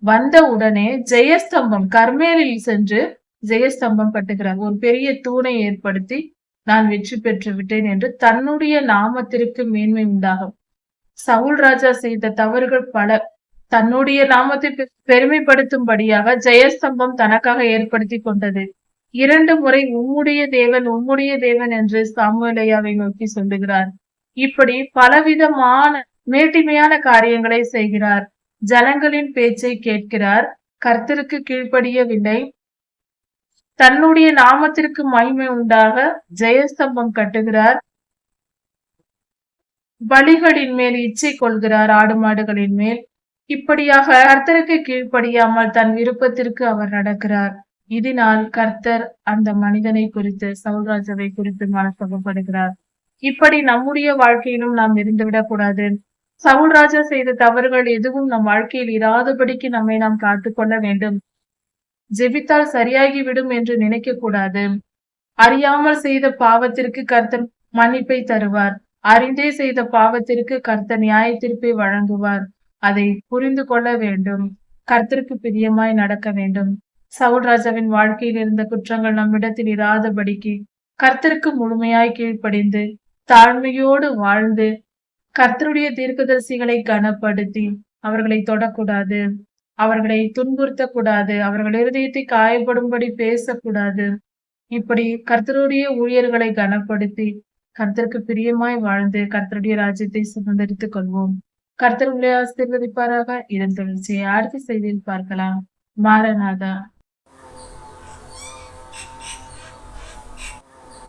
வந்த உடனே ஜெயஸ்தம்பம், கர்மேலில் சென்று ஜெயஸ்தம்பம் கட்டுகிறார். ஒரு பெரிய தூணை ஏற்படுத்தி நான் வெற்றி பெற்று விட்டேன் என்று தன்னுடைய நாமத்திற்கு மேன்மை உண்டாகும். சவுல் ராஜா செய்த தவறுகள் பல. தன்னுடைய நாமத்தை பெருமைப்படுத்தும்படியாக ஜெயஸ்தம்பம் தனக்காக ஏற்படுத்தி கொண்டது. 2 முறை உம்முடைய தேவன் என்று சாமுவேல் ஐயாவை நோக்கி சொல்லுகிறார். இப்படி பலவிதமான மேட்டிமையான காரியங்களை செய்கிறார். ஜனங்களின் பேச்சை கேட்கிறார். கர்த்தருக்கு கீழ்ப்படியவில்லை. தன்னுடைய நாமத்திற்கு மகிமை உண்டாக ஜெயஸ்தம்பம் கட்டுகிறார். பலிகளின் மேல் இச்சை கொள்கிறார், ஆடு மாடுகளின் மேல். இப்படியாக கர்த்தருக்கு கீழ்ப்படியாமல் தன் விருப்பத்திற்கு அவர் நடக்கிறார். இதனால் கர்த்தர் அந்த மனிதனை குறித்து, சவுல் ராஜாவை குறித்து மனஸ்தாபப்படுகிறார். இப்படி நம்முடைய வாழ்க்கையிலும் நாம் இருந்துவிடக் கூடாது. சவுல் ராஜா செய்த தவறுகள் எதுவும் நம் வாழ்க்கையில் இராதபடிக்கு நம்மை நாம் காத்துக்கொள்ள வேண்டும். ஜெபித்தால் சரியாகி விடும் என்று நினைக்க கூடாது. அறியாமல் செய்த பாவத்திற்கு கர்த்தர் மன்னிப்பை தருவார். அறிந்தே செய்த பாவத்திற்கு கர்த்தர் நியாய தீர்ப்பை வழங்குவார். அதை புரிந்து கொள்ள வேண்டும். கர்த்தருக்கு பிரியமாய் நடக்க வேண்டும். சவுல் ராஜாவின் வாழ்க்கையில் இருந்த குற்றங்கள் நம்மிடத்தில் இராதபடிக்கு கர்த்தருக்கு முழுமையாய் கீழ்ப்படிந்து தாழ்மையோடு வாழ்ந்து கர்த்தருடைய தீர்க்கதரிசிகளை கனப்படுத்தி அவர்களை தொடக்கூடாது, அவர்களை துன்புறுத்தக்கூடாது, அவர்கள் இருதயத்தை காயப்படும்படி பேசக்கூடாது. இப்படி கர்த்தருடைய ஊழியர்களை கனப்படுத்தி கர்த்தருக்கு பிரியமாய் வாழ்ந்து கர்த்தருடைய ராஜ்யத்தை சுதந்திரித்துக் கொள்வோம். கர்த்தர் உங்களை ஆசீர்வதிப்பாராக. இதன் தொடர்ச்சியை அடுத்த செய்தியில் பார்க்கலாம். மாரநாதா.